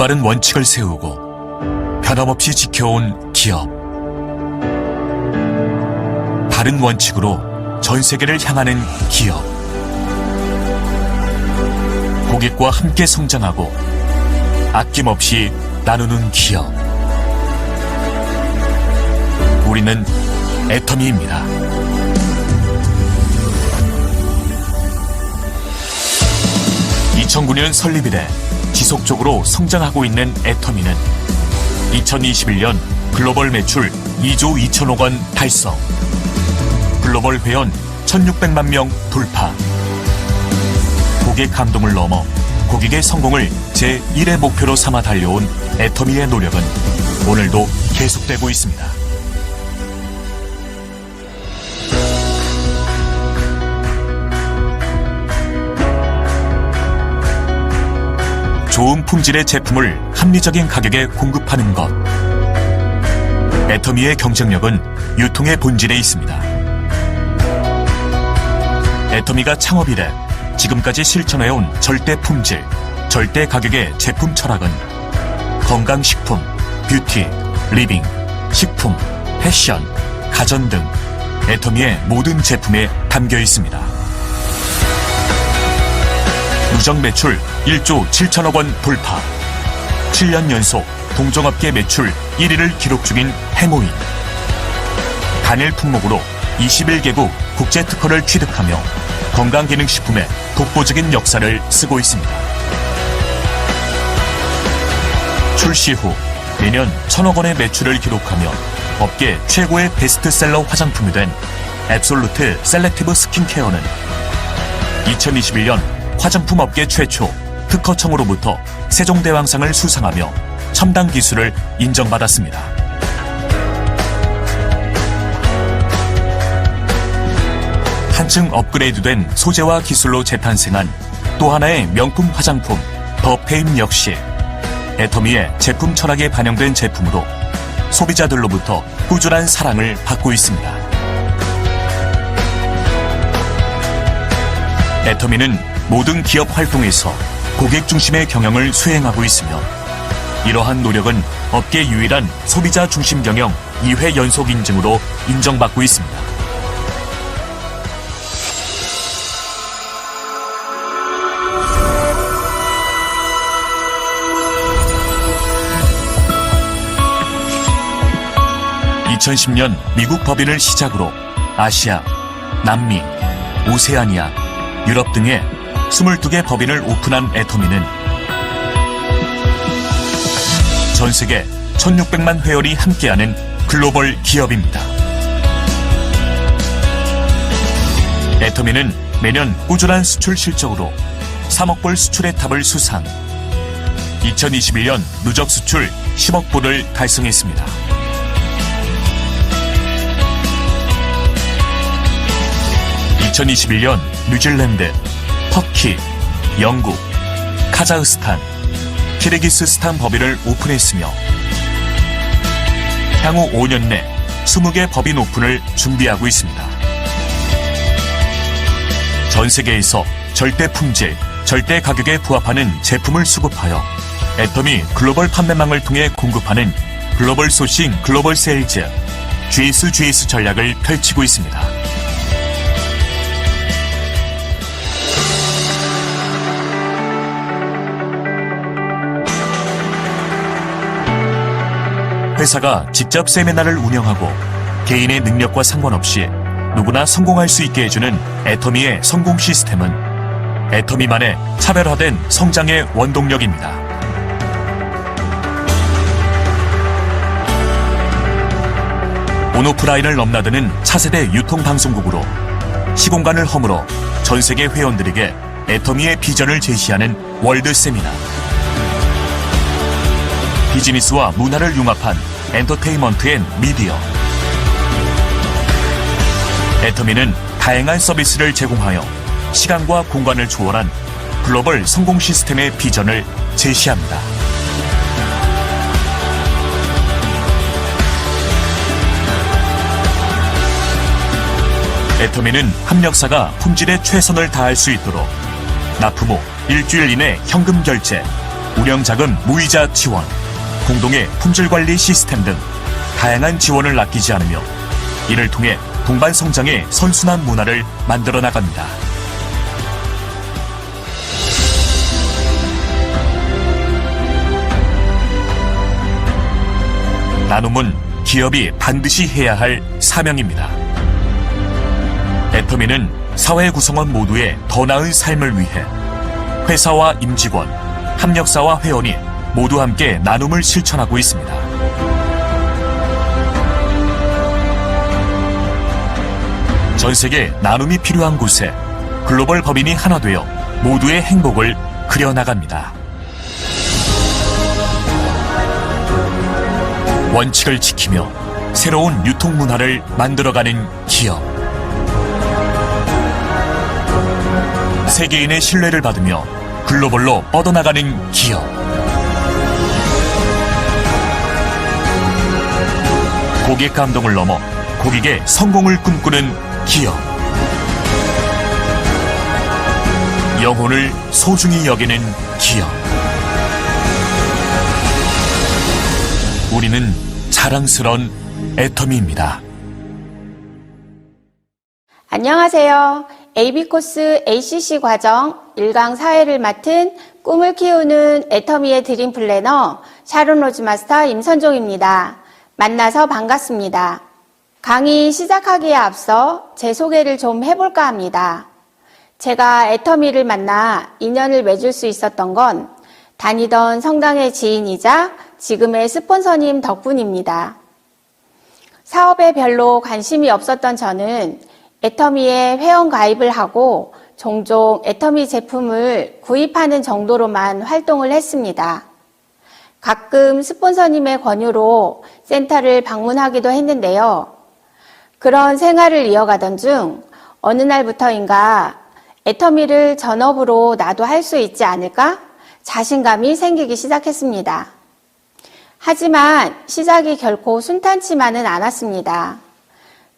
올바른 원칙을 세우고 변함없이 지켜온 기업. 바른 원칙으로 전 세계를 향하는 기업. 고객과 함께 성장하고 아낌없이 나누는 기업. 우리는 애터미입니다. 2009년 설립 이래 지속적으로 성장하고 있는 애터미는 2021년 글로벌 매출 2조 2천억 원 달성, 글로벌 회원 1,600만 명 돌파. 고객 감동을 넘어 고객의 성공을 제1의 목표로 삼아 달려온 애터미의 노력은 오늘도 계속되고 있습니다. 좋은 품질의 제품을 합리적인 가격에 공급하는 것. 애터미의 경쟁력은 유통의 본질에 있습니다. 애터미가 창업 이래 지금까지 실천해온 절대 품질, 절대 가격의 제품 철학은 건강식품, 뷰티, 리빙, 식품, 패션, 가전 등 애터미의 모든 제품에 담겨 있습니다. 누적 매출 1조 7천억 원 돌파, 7년 연속 동종업계 매출 1위를 기록 중인 해모인, 단일 품목으로 21개국 국제특허를 취득하며 건강기능식품의 독보적인 역사를 쓰고 있습니다. 출시 후 매년 1,000억 원의 매출을 기록하며 업계 최고의 베스트셀러 화장품이 된 앱솔루트 셀렉티브 스킨케어는 2021년 화장품 업계 최초 특허청으로부터 세종대왕상을 수상하며 첨단 기술을 인정받았습니다. 한층 업그레이드된 소재와 기술로 재탄생한 또 하나의 명품 화장품 더 페임 역시 애터미의 제품 철학에 반영된 제품으로 소비자들로부터 꾸준한 사랑을 받고 있습니다. 애터미는 모든 기업 활동에서 고객 중심의 경영을 수행하고 있으며 이러한 노력은 업계 유일한 소비자 중심 경영 2회 연속 인증으로 인정받고 있습니다. (2010년) 미국 법인을 시작으로 아시아, 남미, 오세아니아, 유럽 등의 22개 법인을 오픈한 애터미는 전 세계 1,600만 회원이 함께하는 글로벌 기업입니다. 애터미는 매년 꾸준한 수출 실적으로 3억 불 수출의 탑을 수상, 2021년 누적 수출 10억 불을 달성했습니다. (2021년) 뉴질랜드, 터키, 영국, 카자흐스탄, 키르기스스탄 법인을 오픈했으며 향후 5년 내 20개 법인 오픈을 준비하고 있습니다. 전 세계에서 절대 품질, 절대 가격에 부합하는 제품을 수급하여 애터미 글로벌 판매망을 통해 공급하는 글로벌 소싱 글로벌 세일즈 GS 전략을 펼치고 있습니다. 회사가 직접 세미나를 운영하고 개인의 능력과 상관없이 누구나 성공할 수 있게 해주는 애터미의 성공 시스템은 애터미만의 차별화된 성장의 원동력입니다. 온오프라인을 넘나드는 차세대 유통방송국으로 시공간을 허물어 전 세계 회원들에게 애터미의 비전을 제시하는 월드 세미나. 비즈니스와 문화를 융합한 엔터테인먼트 앤 미디어. 애터미는 다양한 서비스를 제공하여 시간과 공간을 초월한 글로벌 성공 시스템의 비전을 제시합니다. 애터미는 합력사가 품질에 최선을 다할 수 있도록 납품 후 일주일 이내 현금 결제, 운영자금 무이자 지원, 공동의 품질관리 시스템 등 다양한 지원을 아끼지 않으며 이를 통해 동반 성장의 선순환 문화를 만들어 나갑니다. 나눔은 기업이 반드시 해야 할 사명입니다. 애터미는 사회 구성원 모두의 더 나은 삶을 위해 회사와 임직원, 협력사와 회원이 모두 함께 나눔을 실천하고 있습니다. 전 세계 나눔이 필요한 곳에 글로벌 법인이 하나 되어 모두의 행복을 그려나갑니다. 원칙을 지키며 새로운 유통 문화를 만들어가는 기업. 세계인의 신뢰를 받으며 글로벌로 뻗어나가는 기업. 고객 감동을 넘어 고객의 성공을 꿈꾸는 기업. 영혼을 소중히 여기는 기업. 우리는 자랑스러운 애터미입니다. 안녕하세요. AB코스 ACC 과정 1강 사회를 맡은 꿈을 키우는 애터미의 드림 플래너 샤론 로즈 마스터 임선종입니다. 만나서 반갑습니다. 강의 시작하기에 앞서 제 소개를 좀 해볼까 합니다. 제가 애터미를 만나 인연을 맺을 수 있었던 건 다니던 성당의 지인이자 지금의 스폰서님 덕분입니다. 사업에 별로 관심이 없었던 저는 애터미에 회원 가입을 하고 종종 애터미 제품을 구입하는 정도로만 활동을 했습니다. 가끔 스폰서님의 권유로 센터를 방문하기도 했는데요. 그런 생활을 이어가던 중 어느 날부터인가 애터미를 전업으로 나도 할 수 있지 않을까? 자신감이 생기기 시작했습니다. 하지만 시작이 결코 순탄치만은 않았습니다.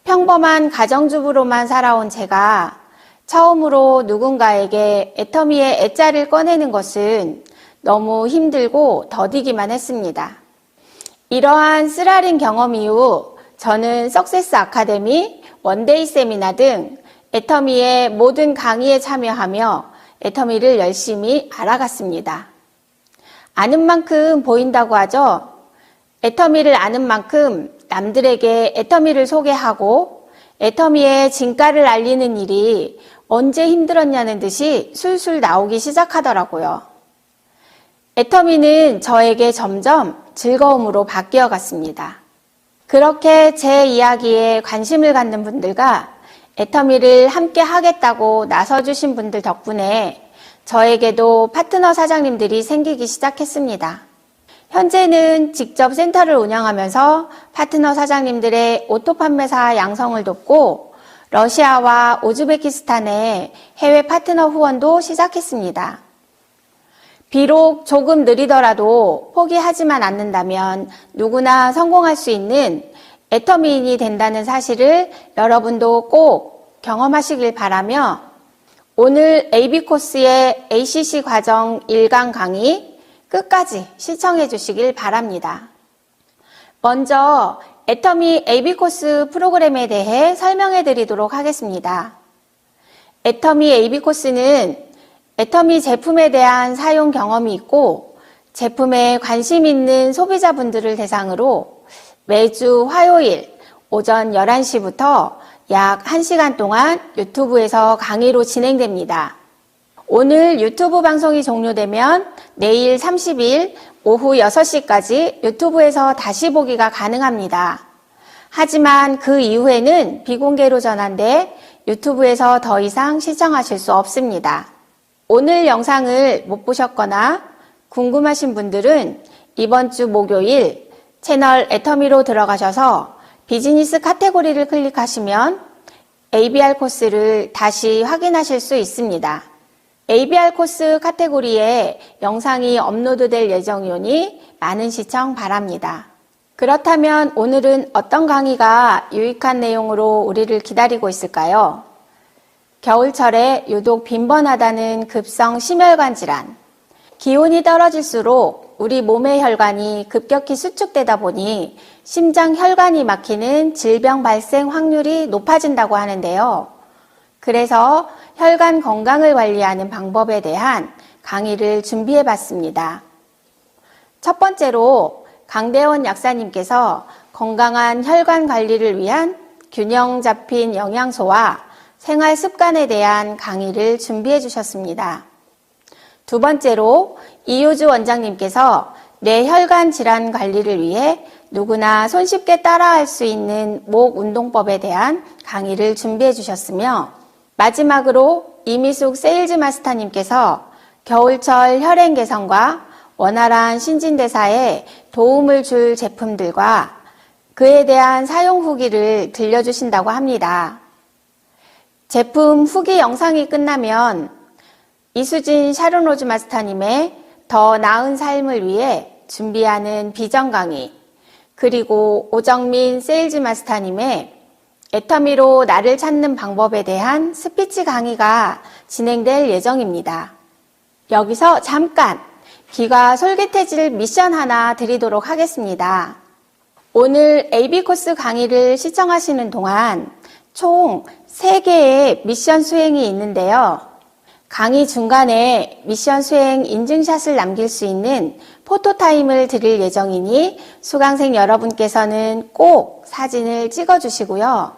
평범한 가정주부로만 살아온 제가 처음으로 누군가에게 애터미의 애자를 꺼내는 것은 너무 힘들고 더디기만 했습니다. 이러한 쓰라린 경험 이후 저는 석세스 아카데미, 원데이 세미나 등 애터미의 모든 강의에 참여하며 애터미를 열심히 알아갔습니다. 아는 만큼 보인다고 하죠. 애터미를 아는 만큼 남들에게 애터미를 소개하고 애터미의 진가를 알리는 일이 언제 힘들었냐는 듯이 술술 나오기 시작하더라고요. 애터미는 저에게 점점 즐거움으로 바뀌어 갔습니다. 그렇게 제 이야기에 관심을 갖는 분들과 애터미를 함께 하겠다고 나서주신 분들 덕분에 저에게도 파트너 사장님들이 생기기 시작했습니다. 현재는 직접 센터를 운영하면서 파트너 사장님들의 오토 판매사 양성을 돕고 러시아와 우즈베키스탄의 해외 파트너 후원도 시작했습니다. 비록 조금 느리더라도 포기하지만 않는다면 누구나 성공할 수 있는 애터미인이 된다는 사실을 여러분도 꼭 경험하시길 바라며 오늘 AB코스의 ACC 과정 1강 강의 끝까지 시청해 주시길 바랍니다. 먼저 애터미 AB코스 프로그램에 대해 설명해 드리도록 하겠습니다. 애터미 AB코스는 애터미 제품에 대한 사용 경험이 있고 제품에 관심 있는 소비자분들을 대상으로 매주 화요일 오전 11시부터 약 1시간 동안 유튜브에서 강의로 진행됩니다. 오늘 유튜브 방송이 종료되면 내일 30일 오후 6시까지 유튜브에서 다시 보기가 가능합니다. 하지만 그 이후에는 비공개로 전환돼 유튜브에서 더 이상 시청하실 수 없습니다. 오늘 영상을 못 보셨거나 궁금하신 분들은 이번 주 목요일 채널 애터미로 들어가셔서 비즈니스 카테고리를 클릭하시면 ABR 코스를 다시 확인하실 수 있습니다. ABR 코스 카테고리에 영상이 업로드될 예정이오니 많은 시청 바랍니다. 그렇다면 오늘은 어떤 강의가 유익한 내용으로 우리를 기다리고 있을까요? 겨울철에 유독 빈번하다는 급성 심혈관 질환, 기온이 떨어질수록 우리 몸의 혈관이 급격히 수축되다 보니 심장 혈관이 막히는 질병 발생 확률이 높아진다고 하는데요. 그래서 혈관 건강을 관리하는 방법에 대한 강의를 준비해 봤습니다. 첫 번째로 강대원 약사님께서 건강한 혈관 관리를 위한 균형 잡힌 영양소와 생활 습관에 대한 강의를 준비해 주셨습니다. 두 번째로 이효주 원장님께서 뇌혈관 질환 관리를 위해 누구나 손쉽게 따라할 수 있는 목 운동법에 대한 강의를 준비해 주셨으며, 마지막으로 이미숙 세일즈 마스터님께서 겨울철 혈행 개선과 원활한 신진대사에 도움을 줄 제품들과 그에 대한 사용 후기를 들려주신다고 합니다. 제품 후기 영상이 끝나면 이수진 샤론로즈 마스터님의 더 나은 삶을 위해 준비하는 비전 강의, 그리고 오정민 세일즈 마스터님의 애터미로 나를 찾는 방법에 대한 스피치 강의가 진행될 예정입니다. 여기서 잠깐 귀가 솔깃해질 미션 하나 드리도록 하겠습니다. 오늘 AB코스 강의를 시청하시는 동안 총 3개의 미션 수행이 있는데요. 강의 중간에 미션 수행 인증샷을 남길 수 있는 포토타임을 드릴 예정이니 수강생 여러분께서는 꼭 사진을 찍어주시고요.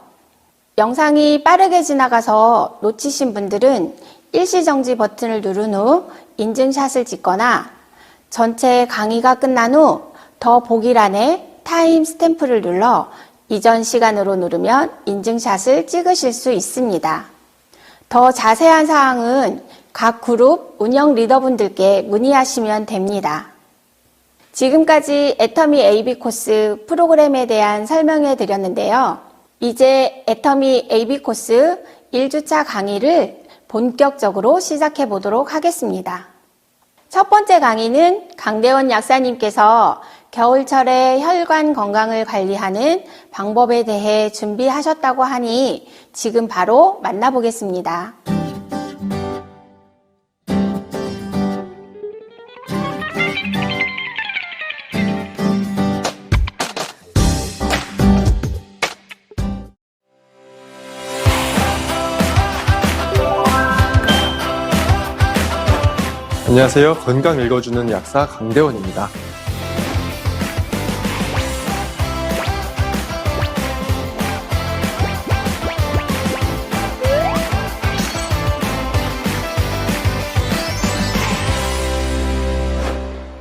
영상이 빠르게 지나가서 놓치신 분들은 일시정지 버튼을 누른 후 인증샷을 찍거나 전체 강의가 끝난 후 더 보기란에 타임 스탬프를 눌러 이전 시간으로 누르면 인증샷을 찍으실 수 있습니다. 더 자세한 사항은 각 그룹 운영 리더분들께 문의하시면 됩니다. 지금까지 애터미 AB 코스 프로그램에 대한 설명해 드렸는데요. 이제 애터미 AB 코스 1주차 강의를 본격적으로 시작해 보도록 하겠습니다. 첫 번째 강의는 강대원 약사님께서 겨울철에 혈관 건강을 관리하는 방법에 대해 준비하셨다고 하니 지금 바로 만나보겠습니다. 안녕하세요. 건강 읽어주는 약사 강대원입니다.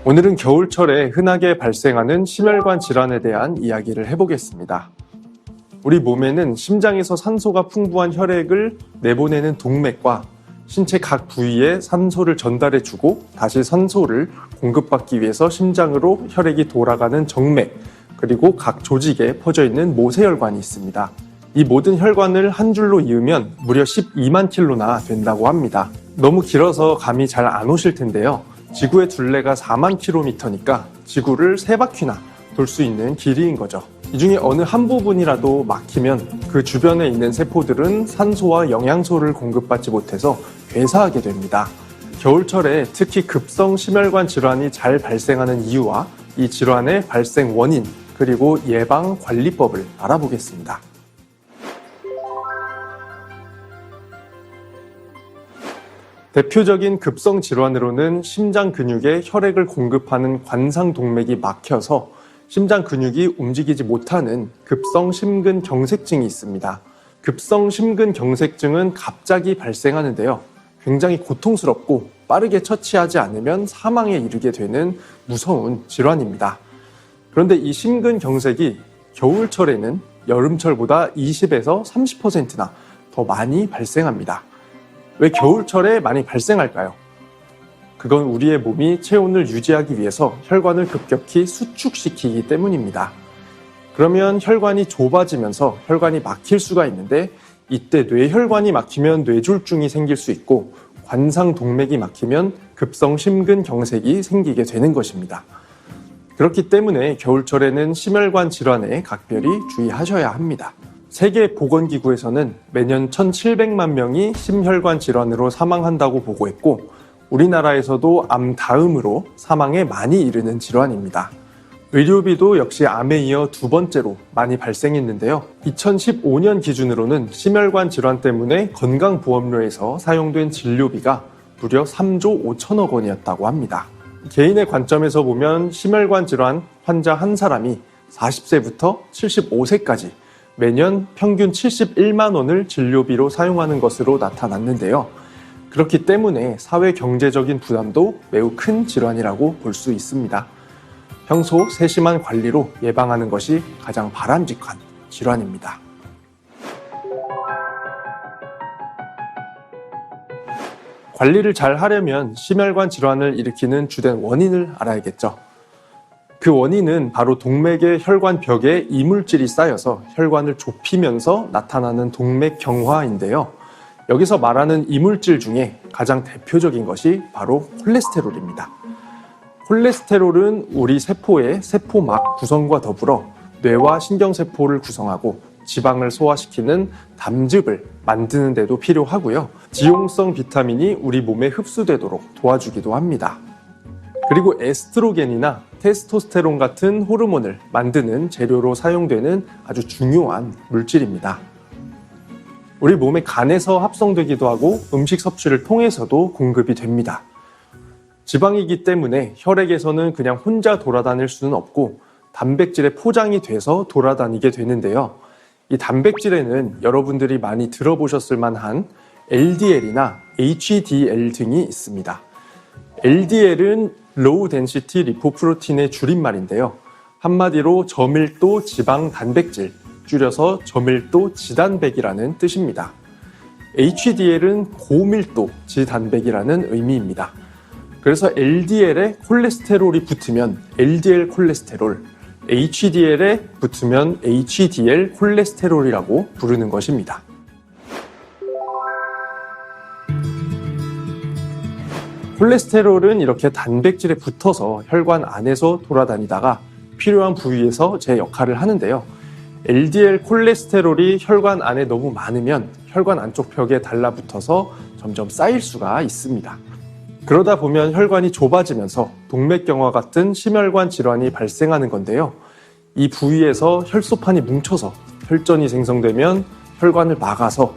오늘은 겨울철에 흔하게 발생하는 심혈관 질환에 대한 이야기를 해보겠습니다. 우리 몸에는 심장에서 산소가 풍부한 혈액을 내보내는 동맥과 신체 각 부위에 산소를 전달해주고 다시 산소를 공급받기 위해서 심장으로 혈액이 돌아가는 정맥, 그리고 각 조직에 퍼져 있는 모세혈관이 있습니다. 이 모든 혈관을 한 줄로 이으면 무려 12만 킬로나 된다고 합니다. 너무 길어서 감이 잘 안 오실 텐데요. 지구의 둘레가 4만 킬로미터니까 지구를 3바퀴나 돌 수 있는 길이인 거죠. 이 중에 어느 한 부분이라도 막히면 그 주변에 있는 세포들은 산소와 영양소를 공급받지 못해서 괴사하게 됩니다. 겨울철에 특히 급성 심혈관 질환이 잘 발생하는 이유와 이 질환의 발생 원인, 그리고 예방 관리법을 알아보겠습니다. 대표적인 급성 질환으로는 심장 근육에 혈액을 공급하는 관상동맥이 막혀서 심장 근육이 움직이지 못하는 급성 심근경색증이 있습니다. 급성 심근경색증은 갑자기 발생하는데요. 굉장히 고통스럽고 빠르게 처치하지 않으면 사망에 이르게 되는 무서운 질환입니다. 그런데 이 심근경색이 겨울철에는 여름철보다 20에서 30%나 더 많이 발생합니다. 왜 겨울철에 많이 발생할까요? 그건 우리의 몸이 체온을 유지하기 위해서 혈관을 급격히 수축시키기 때문입니다. 그러면 혈관이 좁아지면서 혈관이 막힐 수가 있는데, 이때 뇌혈관이 막히면 뇌졸중이 생길 수 있고 관상동맥이 막히면 급성 심근경색이 생기게 되는 것입니다. 그렇기 때문에 겨울철에는 심혈관 질환에 각별히 주의하셔야 합니다. 세계보건기구에서는 매년 1,700만 명이 심혈관 질환으로 사망한다고 보고했고, 우리나라에서도 암 다음으로 사망에 많이 이르는 질환입니다. 의료비도 역시 암에 이어 두 번째로 많이 발생했는데요. 2015년 기준으로는 심혈관 질환 때문에 건강보험료에서 사용된 진료비가 무려 3조 5천억 원이었다고 합니다. 개인의 관점에서 보면 심혈관 질환 환자 한 사람이 40세부터 75세까지 매년 평균 71만 원을 진료비로 사용하는 것으로 나타났는데요. 그렇기 때문에 사회 경제적인 부담도 매우 큰 질환이라고 볼 수 있습니다. 평소 세심한 관리로 예방하는 것이 가장 바람직한 질환입니다. 관리를 잘 하려면 심혈관 질환을 일으키는 주된 원인을 알아야겠죠. 그 원인은 바로 동맥의 혈관벽에 이물질이 쌓여서 혈관을 좁히면서 나타나는 동맥경화인데요. 여기서 말하는 이물질 중에 가장 대표적인 것이 바로 콜레스테롤입니다. 콜레스테롤은 우리 세포의 세포막 구성과 더불어 뇌와 신경세포를 구성하고 지방을 소화시키는 담즙을 만드는 데도 필요하고요. 지용성 비타민이 우리 몸에 흡수되도록 도와주기도 합니다. 그리고 에스트로겐이나 테스토스테론 같은 호르몬을 만드는 재료로 사용되는 아주 중요한 물질입니다. 우리 몸의 간에서 합성되기도 하고 음식 섭취를 통해서도 공급이 됩니다. 지방이기 때문에 혈액에서는 그냥 혼자 돌아다닐 수는 없고 단백질에 포장이 돼서 돌아다니게 되는데요. 이 단백질에는 여러분들이 많이 들어보셨을 만한 LDL이나 HDL 등이 있습니다. LDL은 Low Density Lipoprotein의 줄임말인데요. 한마디로 저밀도 지방 단백질, 줄여서 저밀도 지단백이라는 뜻입니다. HDL은 고밀도 지단백이라는 의미입니다. 그래서 LDL에 콜레스테롤이 붙으면 LDL 콜레스테롤, HDL에 붙으면 HDL 콜레스테롤이라고 부르는 것입니다. 콜레스테롤은 이렇게 단백질에 붙어서 혈관 안에서 돌아다니다가 필요한 부위에서 제 역할을 하는데요. LDL 콜레스테롤이 혈관 안에 너무 많으면 혈관 안쪽 벽에 달라붙어서 점점 쌓일 수가 있습니다. 그러다 보면 혈관이 좁아지면서 동맥경화 같은 심혈관 질환이 발생하는 건데요. 이 부위에서 혈소판이 뭉쳐서 혈전이 생성되면 혈관을 막아서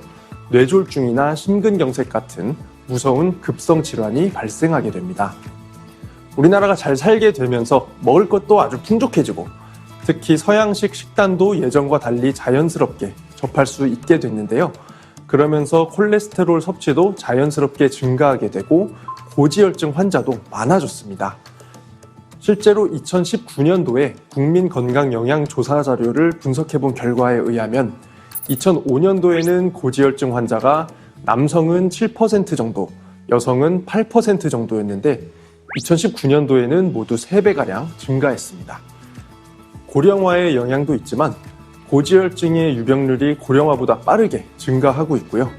뇌졸중이나 심근경색 같은 무서운 급성 질환이 발생하게 됩니다. 우리나라가 잘 살게 되면서 먹을 것도 아주 풍족해지고 특히 서양식 식단도 예전과 달리 자연스럽게 접할 수 있게 됐는데요. 그러면서 콜레스테롤 섭취도 자연스럽게 증가하게 되고 고지혈증 환자도 많아졌습니다. 실제로 2019년도에 국민건강영양조사 자료를 분석해본 결과에 의하면 2005년도에는 고지혈증 환자가 남성은 7% 정도, 여성은 8% 정도였는데 2019년도에는 모두 3배가량 증가했습니다. 고령화의 영향도 있지만 고지혈증의 유병률이 고령화보다 빠르게 증가하고 있고요.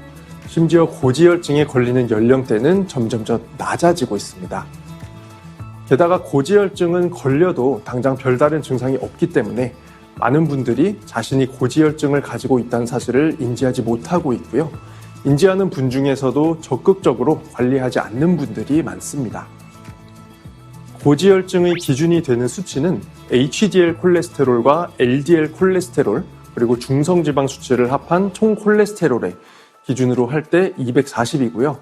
심지어 고지혈증에 걸리는 연령대는 점점 낮아지고 있습니다. 게다가 고지혈증은 걸려도 당장 별다른 증상이 없기 때문에 많은 분들이 자신이 고지혈증을 가지고 있다는 사실을 인지하지 못하고 있고요. 인지하는 분 중에서도 적극적으로 관리하지 않는 분들이 많습니다. 고지혈증의 기준이 되는 수치는 HDL 콜레스테롤과 LDL 콜레스테롤 그리고 중성지방 수치를 합한 총 콜레스테롤의 기준으로 할 때 240이고요.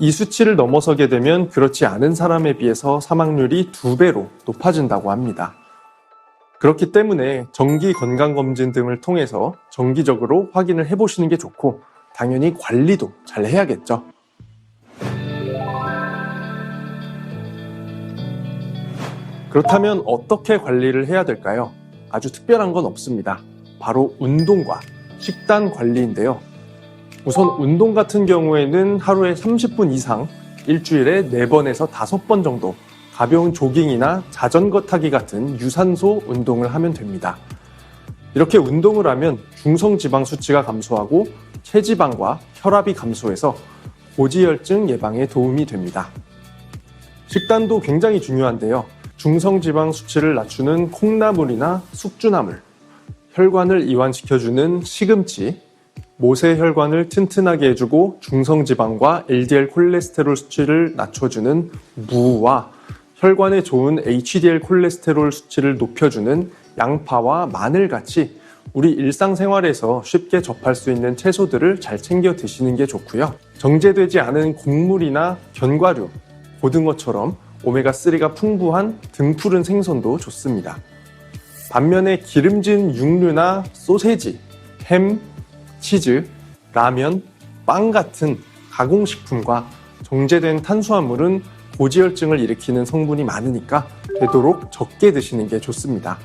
이 수치를 넘어서게 되면 그렇지 않은 사람에 비해서 사망률이 2배로 높아진다고 합니다. 그렇기 때문에 정기 건강검진 등을 통해서 정기적으로 확인을 해보시는 게 좋고 당연히 관리도 잘 해야겠죠. 그렇다면 어떻게 관리를 해야 될까요? 아주 특별한 건 없습니다. 바로 운동과 식단 관리인데요. 우선 운동 같은 경우에는 하루에 30분 이상 일주일에 4번에서 5번 정도 가벼운 조깅이나 자전거 타기 같은 유산소 운동을 하면 됩니다. 이렇게 운동을 하면 중성지방 수치가 감소하고 체지방과 혈압이 감소해서 고지혈증 예방에 도움이 됩니다. 식단도 굉장히 중요한데요. 중성지방 수치를 낮추는 콩나물이나 숙주나물, 혈관을 이완시켜주는 시금치, 모세혈관을 튼튼하게 해주고 중성지방과 LDL 콜레스테롤 수치를 낮춰주는 무와 혈관에 좋은 HDL 콜레스테롤 수치를 높여주는 양파와 마늘같이 우리 일상생활에서 쉽게 접할 수 있는 채소들을 잘 챙겨 드시는 게 좋고요. 정제되지 않은 곡물이나 견과류, 고등어처럼 오메가3가 풍부한 등푸른 생선도 좋습니다. 반면에 기름진 육류나 소세지, 햄, 치즈, 라면, 빵 같은 가공식품과 정제된 탄수화물은 고지혈증을 일으키는 성분이 많으니까 되도록 적게 드시는 게 좋습니다.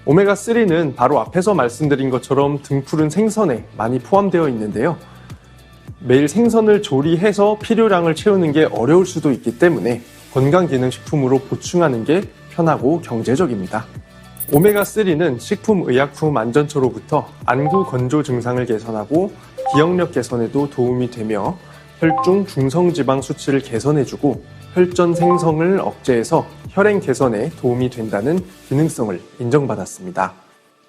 오메가3는 바로 앞에서 말씀드린 것처럼 등푸른 생선에 많이 포함되어 있는데요. 매일 생선을 조리해서 필요량을 채우는 게 어려울 수도 있기 때문에 건강기능식품으로 보충하는 게 편하고 경제적입니다. 오메가3는 식품의약품안전처로부터 안구 건조 증상을 개선하고 기억력 개선에도 도움이 되며 혈중 중성지방 수치를 개선해주고 혈전 생성을 억제해서 혈행 개선에 도움이 된다는 기능성을 인정받았습니다.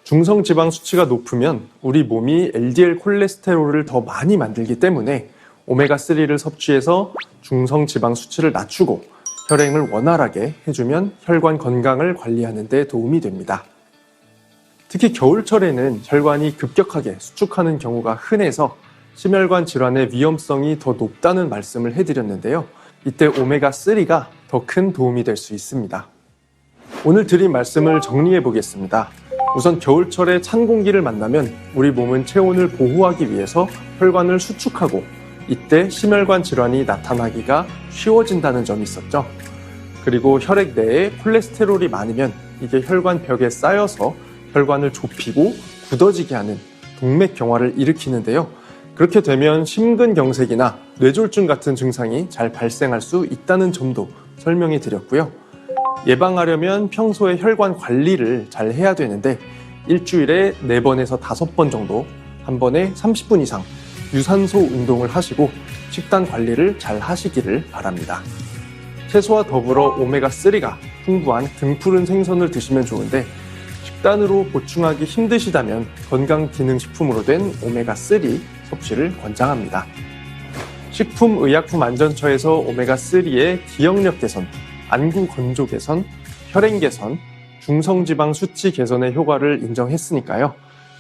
중성지방 수치가 높으면 우리 몸이 LDL 콜레스테롤을 더 많이 만들기 때문에 오메가3를 섭취해서 중성지방 수치를 낮추고 혈행을 원활하게 해주면 혈관 건강을 관리하는 데 도움이 됩니다. 특히 겨울철에는 혈관이 급격하게 수축하는 경우가 흔해서 심혈관 질환의 위험성이 더 높다는 말씀을 해드렸는데요. 이때 오메가3가 더 큰 도움이 될 수 있습니다. 오늘 드린 말씀을 정리해 보겠습니다. 우선 겨울철에 찬 공기를 만나면 우리 몸은 체온을 보호하기 위해서 혈관을 수축하고 이때 심혈관 질환이 나타나기가 쉬워진다는 점이 있었죠. 그리고 혈액 내에 콜레스테롤이 많으면 이게 혈관 벽에 쌓여서 혈관을 좁히고 굳어지게 하는 동맥경화를 일으키는데요. 그렇게 되면 심근경색이나 뇌졸중 같은 증상이 잘 발생할 수 있다는 점도 설명해 드렸고요. 예방하려면 평소에 혈관 관리를 잘 해야 되는데 일주일에 4번에서 5번 정도 한 번에 30분 이상 유산소 운동을 하시고 식단 관리를 잘 하시기를 바랍니다. 채소와 더불어 오메가3가 풍부한 등푸른 생선을 드시면 좋은데 식단으로 보충하기 힘드시다면 건강기능식품으로 된 오메가3 섭취를 권장합니다. 식품의약품안전처에서 오메가3의 기억력 개선, 안구 건조 개선, 혈행 개선, 중성지방 수치 개선의 효과를 인정했으니까요.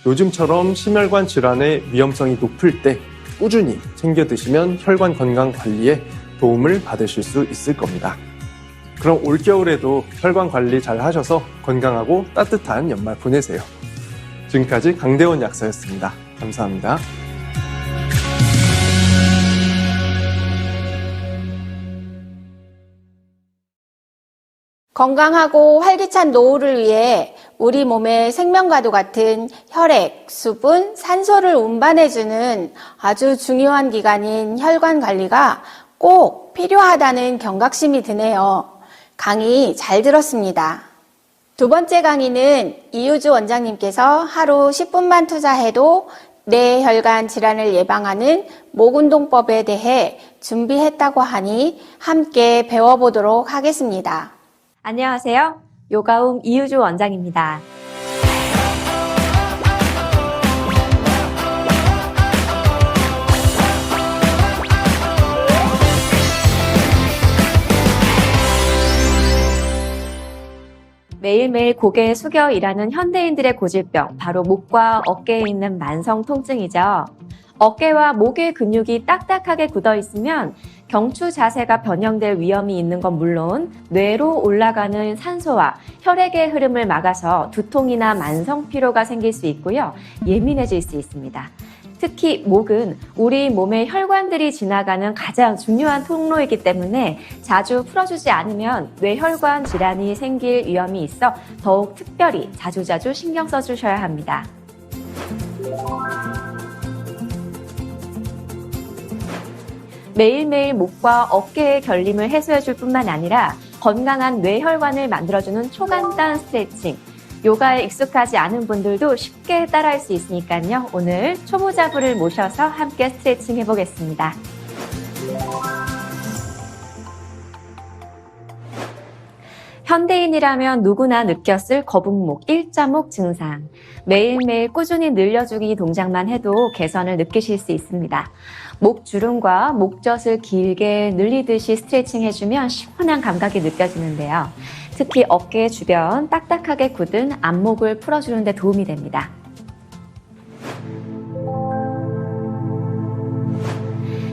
요즘처럼 심혈관 질환의 위험성이 높을 때 꾸준히 챙겨 드시면 혈관 건강 관리에 도움을 받으실 수 있을 겁니다. 그럼 올겨울에도 혈관 관리 잘 하셔서 건강하고 따뜻한 연말 보내세요. 지금까지 강대원 약사였습니다. 감사합니다. 건강하고 활기찬 노후를 위해 우리 몸의 생명과도 같은 혈액, 수분, 산소를 운반해주는 아주 중요한 기관인 혈관 관리가 꼭 필요하다는 경각심이 드네요. 강의 잘 들었습니다. 두 번째 강의는 이유주 원장님께서 하루 10분만 투자해도 뇌혈관 질환을 예방하는 목운동법에 대해 준비했다고 하니 함께 배워보도록 하겠습니다. 안녕하세요. 요가움 이유주 원장입니다. 매일매일 고개 숙여 일하는 현대인들의 고질병, 바로 목과 어깨에 있는 만성 통증이죠. 어깨와 목의 근육이 딱딱하게 굳어 있으면 경추 자세가 변형될 위험이 있는 건 물론 뇌로 올라가는 산소와 혈액의 흐름을 막아서 두통이나 만성 피로가 생길 수 있고요. 예민해질 수 있습니다. 특히 목은 우리 몸의 혈관들이 지나가는 가장 중요한 통로이기 때문에 자주 풀어주지 않으면 뇌혈관 질환이 생길 위험이 있어 더욱 특별히 자주자주 신경 써주셔야 합니다. 매일매일 목과 어깨의 결림을 해소해줄 뿐만 아니라 건강한 뇌혈관을 만들어주는 초간단 스트레칭, 요가에 익숙하지 않은 분들도 쉽게 따라할 수 있으니까요. 오늘 초보자분을 모셔서 함께 스트레칭 해보겠습니다. 현대인이라면 누구나 느꼈을 거북목, 일자목 증상. 매일매일 꾸준히 늘려주기 동작만 해도 개선을 느끼실 수 있습니다. 목 주름과 목젖을 길게 늘리듯이 스트레칭 해주면 시원한 감각이 느껴지는데요. 특히 어깨 주변 딱딱하게 굳은 안목을 풀어주는 데 도움이 됩니다.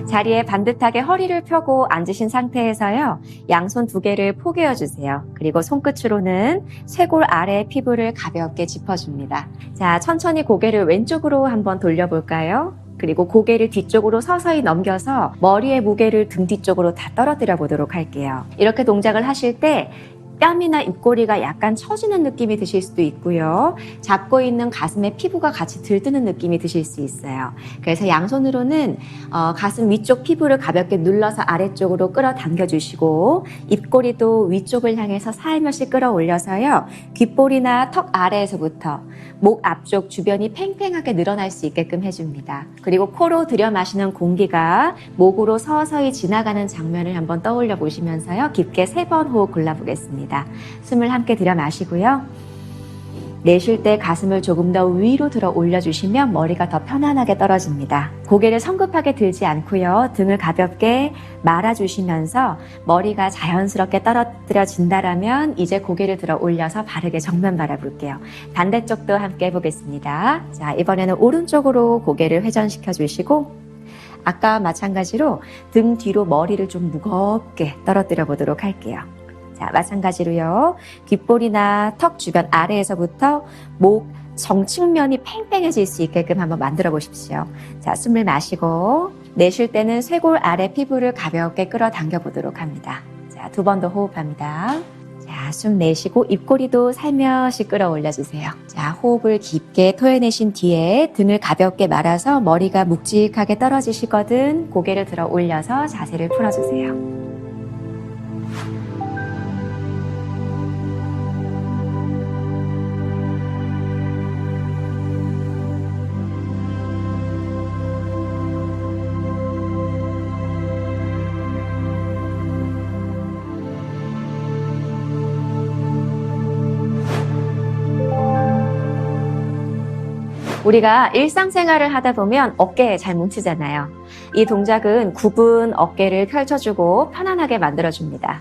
자리에 반듯하게 허리를 펴고 앉으신 상태에서요. 양손 2개를 포개어 주세요. 그리고 손끝으로는 쇄골 아래 피부를 가볍게 짚어줍니다. 자, 천천히 고개를 왼쪽으로 한번 돌려볼까요? 그리고 고개를 뒤쪽으로 서서히 넘겨서 머리의 무게를 등 뒤쪽으로 다 떨어뜨려 보도록 할게요. 이렇게 동작을 하실 때 뺨이나 입꼬리가 약간 처지는 느낌이 드실 수도 있고요. 잡고 있는 가슴에 피부가 같이 들뜨는 느낌이 드실 수 있어요. 그래서 양손으로는 가슴 위쪽 피부를 가볍게 눌러서 아래쪽으로 끌어당겨 주시고 입꼬리도 위쪽을 향해서 살며시 끌어올려서요. 귓볼이나 턱 아래에서부터 목 앞쪽 주변이 팽팽하게 늘어날 수 있게끔 해줍니다. 그리고 코로 들여 마시는 공기가 목으로 서서히 지나가는 장면을 한번 떠올려 보시면서요. 깊게 3번 호흡 골라보겠습니다. 숨을 함께 들여 마시고요. 내쉴 때 가슴을 조금 더 위로 들어 올려주시면 머리가 더 편안하게 떨어집니다. 고개를 성급하게 들지 않고요. 등을 가볍게 말아주시면서 머리가 자연스럽게 떨어뜨려진다라면 이제 고개를 들어 올려서 바르게 정면 바라볼게요. 반대쪽도 함께 해보겠습니다. 자, 이번에는 오른쪽으로 고개를 회전시켜 주시고 아까와 마찬가지로 등 뒤로 머리를 좀 무겁게 떨어뜨려 보도록 할게요. 자, 마찬가지로요. 귓볼이나 턱 주변 아래에서부터 목 정측면이 팽팽해질 수 있게끔 한번 만들어 보십시오. 자, 숨을 마시고 내쉴 때는 쇄골 아래 피부를 가볍게 끌어당겨 보도록 합니다. 자, 2번 더 호흡합니다. 자, 숨 내쉬고 입꼬리도 살며시 끌어올려 주세요. 자, 호흡을 깊게 토해내신 뒤에 등을 가볍게 말아서 머리가 묵직하게 떨어지시거든 고개를 들어 올려서 자세를 풀어주세요. 우리가 일상생활을 하다 보면 어깨에 잘 뭉치잖아요. 이 동작은 굽은 어깨를 펼쳐주고 편안하게 만들어줍니다.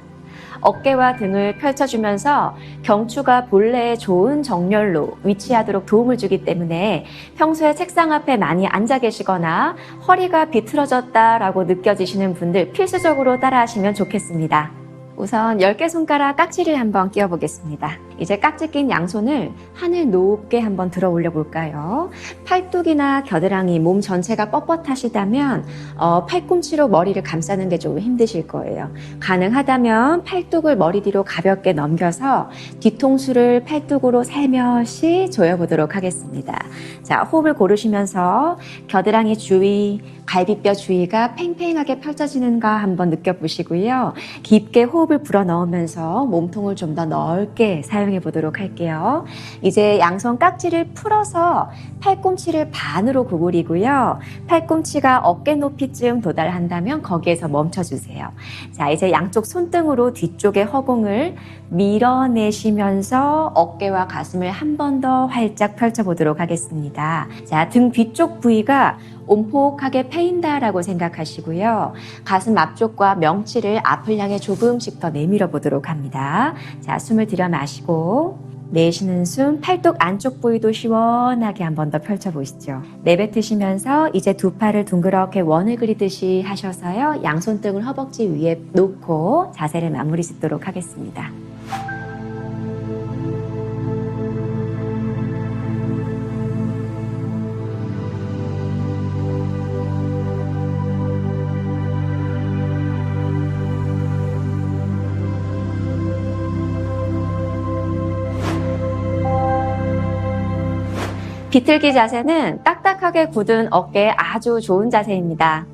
어깨와 등을 펼쳐주면서 경추가 본래의 좋은 정렬로 위치하도록 도움을 주기 때문에 평소에 책상 앞에 많이 앉아 계시거나 허리가 비틀어졌다라고 느껴지시는 분들 필수적으로 따라하시면 좋겠습니다. 우선 10개 손가락 깍지를 한번 끼워 보겠습니다. 이제 깍지 낀 양손을 하늘 높게 한번 들어 올려 볼까요? 팔뚝이나 겨드랑이, 몸 전체가 뻣뻣하시다면 팔꿈치로 머리를 감싸는 게 좀 힘드실 거예요. 가능하다면 팔뚝을 머리 뒤로 가볍게 넘겨서 뒤통수를 팔뚝으로 살며시 조여보도록 하겠습니다. 자, 호흡을 고르시면서 겨드랑이 주위, 갈비뼈 주위가 팽팽하게 펼쳐지는가 한번 느껴보시고요. 깊게 호흡을 불어넣으면서 몸통을 좀 더 넓게 사용해 보도록 할게요. 이제 양손 깍지를 풀어서 팔꿈치를 반으로 구부리고요. 팔꿈치가 어깨 높이쯤 도달한다면 거기에서 멈춰주세요. 자, 이제 양쪽 손등으로 뒤쪽의 허공을 밀어내시면서 어깨와 가슴을 한 번 더 활짝 펼쳐보도록 하겠습니다. 자, 등 뒤쪽 부위가 온폭하게 패인다라고 생각하시고요. 가슴 앞쪽과 명치를 앞을 향해 조금씩 더 내밀어 보도록 합니다. 자, 숨을 들여 마시고 내쉬는 숨, 팔뚝 안쪽 부위도 시원하게 한 번 더 펼쳐보시죠. 내뱉으시면서 이제 두 팔을 둥그렇게 원을 그리듯이 하셔서요. 양손등을 허벅지 위에 놓고 자세를 마무리 짓도록 하겠습니다. 비틀기 자세는 딱딱하게 굳은 어깨에 아주 좋은 자세입니다.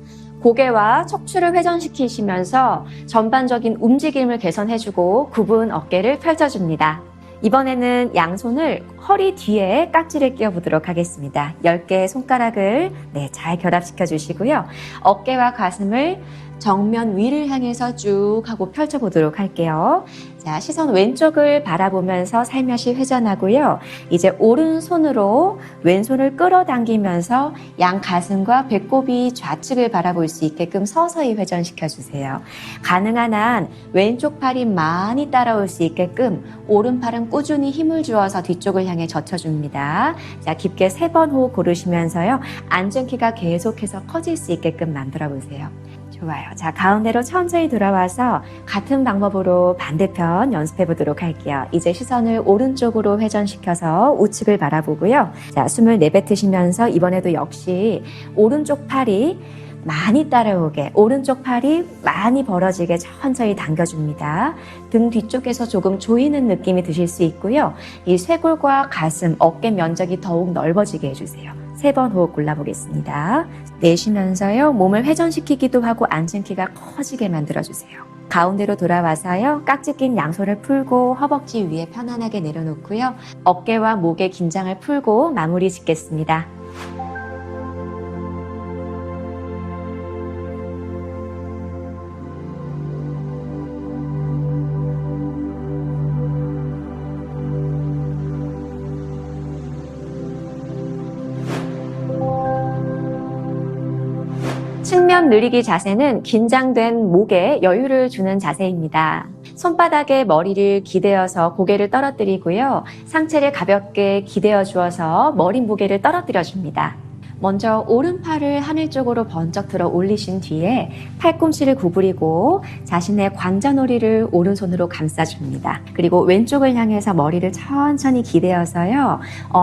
고개와 척추를 회전시키시면서 전반적인 움직임을 개선해주고 굽은 어깨를 펼쳐줍니다. 이번에는 양손을 허리 뒤에 깍지를 끼워보도록 하겠습니다. 10개의 손가락을 잘 결합시켜 주시고요. 어깨와 가슴을 정면 위를 향해서 쭉 하고 펼쳐보도록 할게요. 자, 시선 왼쪽을 바라보면서 살며시 회전하고요. 이제 오른손으로 왼손을 끌어당기면서 양 가슴과 배꼽이 좌측을 바라볼 수 있게끔 서서히 회전시켜주세요. 가능한 한 왼쪽 팔이 많이 따라올 수 있게끔 오른팔은 꾸준히 힘을 주어서 뒤쪽을 향해 젖혀줍니다. 자, 깊게 3번 호흡 고르시면서요. 앉은 키가 계속해서 커질 수 있게끔 만들어 보세요. 좋아요. 자, 가운데로 천천히 돌아와서 같은 방법으로 반대편 연습해 보도록 할게요. 이제 시선을 오른쪽으로 회전시켜서 우측을 바라보고요. 자, 숨을 내뱉으시면서 이번에도 역시 오른쪽 팔이 많이 따라오게, 오른쪽 팔이 많이 벌어지게 천천히 당겨줍니다. 등 뒤쪽에서 조금 조이는 느낌이 드실 수 있고요. 이 쇄골과 가슴, 어깨 면적이 더욱 넓어지게 해주세요. 3번 호흡 골라보겠습니다. 내쉬면서요. 몸을 회전시키기도 하고 앉은 키가 커지게 만들어주세요. 가운데로 돌아와서요. 깍지 낀 양손을 풀고 허벅지 위에 편안하게 내려놓고요. 어깨와 목의 긴장을 풀고 마무리 짓겠습니다. 측면 느리기 자세는 긴장된 목에 여유를 주는 자세입니다. 손바닥에 머리를 기대어서 고개를 떨어뜨리고요. 상체를 가볍게 기대어 주어서 머리 무게를 떨어뜨려 줍니다. 먼저 오른팔을 하늘 쪽으로 번쩍 들어 올리신 뒤에 팔꿈치를 구부리고 자신의 관자놀이를 오른손으로 감싸줍니다. 그리고 왼쪽을 향해서 머리를 천천히 기대어서요.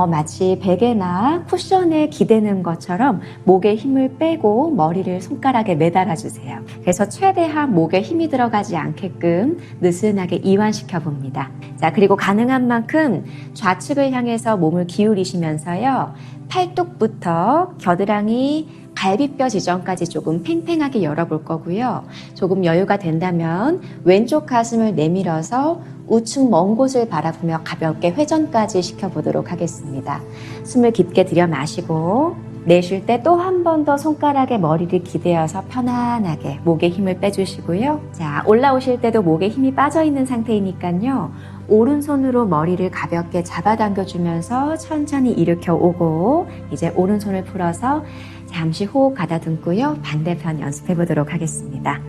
마치 베개나 쿠션에 기대는 것처럼 목에 힘을 빼고 머리를 손가락에 매달아 주세요. 그래서 최대한 목에 힘이 들어가지 않게끔 느슨하게 이완시켜 봅니다. 자, 그리고 가능한 만큼 좌측을 향해서 몸을 기울이시면서요. 팔뚝부터 겨드랑이 갈비뼈 지점까지 조금 팽팽하게 열어볼 거고요. 조금 여유가 된다면 왼쪽 가슴을 내밀어서 우측 먼 곳을 바라보며 가볍게 회전까지 시켜보도록 하겠습니다. 숨을 깊게 들여 마시고 내쉴 때 또 한 번 더 손가락에 머리를 기대어서 편안하게 목에 힘을 빼주시고요. 자, 올라오실 때도 목에 힘이 빠져있는 상태이니까요. 오른손으로 머리를 가볍게 잡아당겨주면서 천천히 일으켜 오고 이제 오른손을 풀어서 잠시 호흡 가다듬고요. 반대편 연습해 보도록 하겠습니다.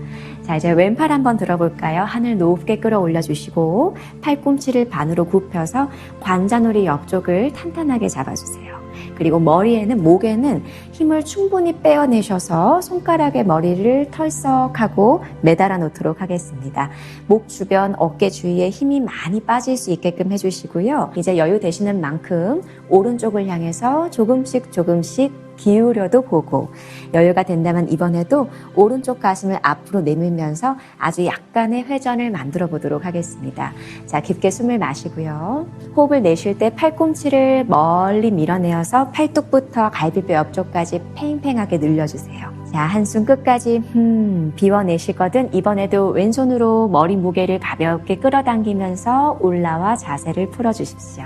자, 이제 왼팔 한번 들어볼까요? 하늘 높게 끌어올려 주시고 팔꿈치를 반으로 굽혀서 관자놀이 옆쪽을 탄탄하게 잡아주세요. 그리고 머리에는, 목에는 힘을 충분히 빼어내셔서 손가락에 머리를 털썩하고 매달아 놓도록 하겠습니다. 목 주변, 어깨 주위에 힘이 많이 빠질 수 있게끔 해주시고요. 이제 여유 되시는 만큼 오른쪽을 향해서 조금씩 기울여도 보고 여유가 된다면 이번에도 오른쪽 가슴을 앞으로 내밀면서 아주 약간의 회전을 만들어 보도록 하겠습니다. 자, 깊게 숨을 마시고요. 호흡을 내쉴 때 팔꿈치를 멀리 밀어내어서 팔뚝부터 갈비뼈 옆쪽까지 팽팽하게 늘려주세요. 자, 한숨 끝까지 비워내시거든 이번에도 왼손으로 머리 무게를 가볍게 끌어당기면서 올라와 자세를 풀어주십시오.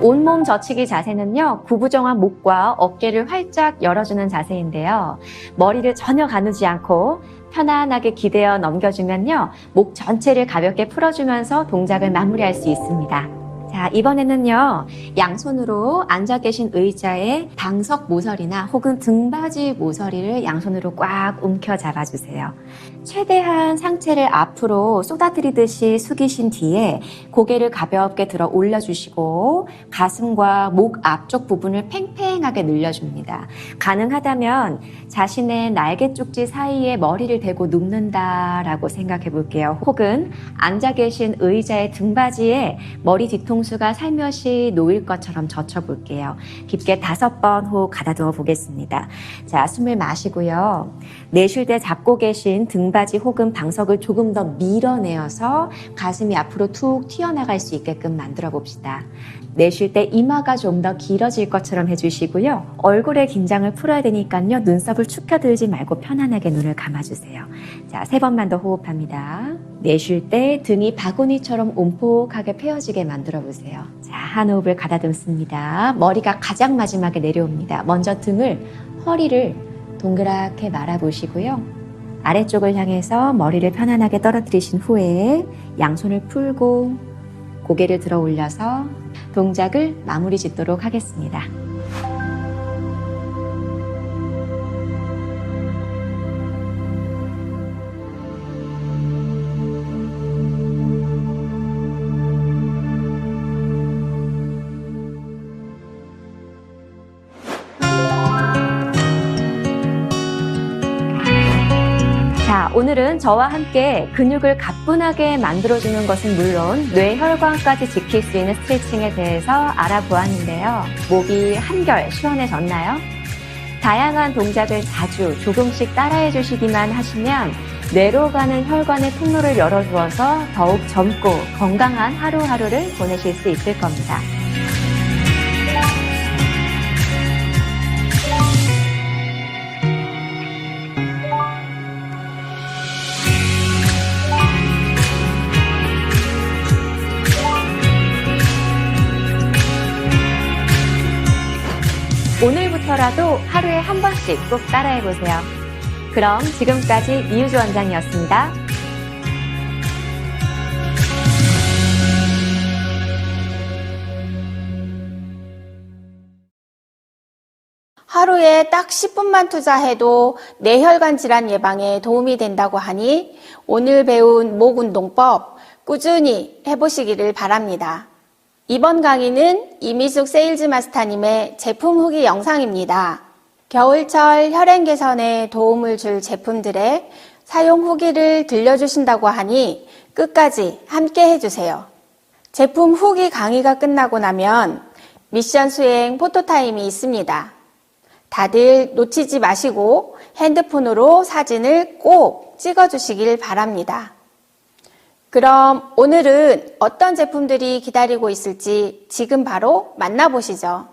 온몸 젖히기 자세는요, 구부정한 목과 어깨를 활짝 열어주는 자세인데요. 머리를 전혀 가누지 않고 편안하게 기대어 넘겨주면요, 목 전체를 가볍게 풀어주면서 동작을 마무리할 수 있습니다. 자, 이번에는요, 양손으로 앉아 계신 의자에 방석 모서리나 혹은 등받이 모서리를 양손으로 꽉 움켜 잡아주세요. 최대한 상체를 앞으로 쏟아뜨리듯이 숙이신 뒤에 고개를 가볍게 들어 올려주시고 가슴과 목 앞쪽 부분을 팽팽하게 탱탱하게 늘려줍니다. 가능하다면 자신의 날개 쪽지 사이에 머리를 대고 눕는다라고 생각해 볼게요. 혹은 앉아 계신 의자의 등받이에 머리 뒤통수가 살며시 놓일 것처럼 젖혀볼게요. 깊게 5번 호흡 가다듬어 보겠습니다. 자, 숨을 마시고요. 내쉴 때 잡고 계신 등받이 혹은 방석을 조금 더 밀어내어서 가슴이 앞으로 툭 튀어나갈 수 있게끔 만들어 봅시다. 내쉴 때 이마가 좀 더 길어질 것처럼 해주시고요. 얼굴의 긴장을 풀어야 되니까요. 눈썹을 축혀들지 말고 편안하게 눈을 감아주세요. 자, 3번만 더 호흡합니다. 내쉴 때 등이 바구니처럼 온폭하게 펴어지게 만들어 보세요. 자, 한 호흡을 가다듬습니다. 머리가 가장 마지막에 내려옵니다. 먼저 등을, 허리를 동그랗게 말아보시고요. 아래쪽을 향해서 머리를 편안하게 떨어뜨리신 후에 양손을 풀고 고개를 들어 올려서 동작을 마무리 짓도록 하겠습니다. 자, 오늘은 저와 함께 근육을 가뿐하게 만들어주는 것은 물론 뇌혈관까지 지킬 수 있는 스트레칭에 대해서 알아보았는데요. 목이 한결 시원해졌나요? 다양한 동작을 자주 조금씩 따라해 주시기만 하시면 뇌로 가는 혈관의 통로를 열어주어서 더욱 젊고 건강한 하루하루를 보내실 수 있을 겁니다. 오늘부터라도 하루에 한 번씩 꼭 따라해보세요. 그럼 지금까지 이유주 원장이었습니다. 하루에 딱 10분만 투자해도 뇌혈관 질환 예방에 도움이 된다고 하니 오늘 배운 목 운동법 꾸준히 해보시기를 바랍니다. 이번 강의는 이미숙 세일즈 마스터님의 제품 후기 영상입니다. 겨울철 혈행 개선에 도움을 줄 제품들의 사용 후기를 들려주신다고 하니 끝까지 함께 해주세요. 제품 후기 강의가 끝나고 나면 미션 수행 포토타임이 있습니다. 다들 놓치지 마시고 핸드폰으로 사진을 꼭 찍어주시길 바랍니다. 그럼 오늘은 어떤 제품들이 기다리고 있을지 지금 바로 만나보시죠.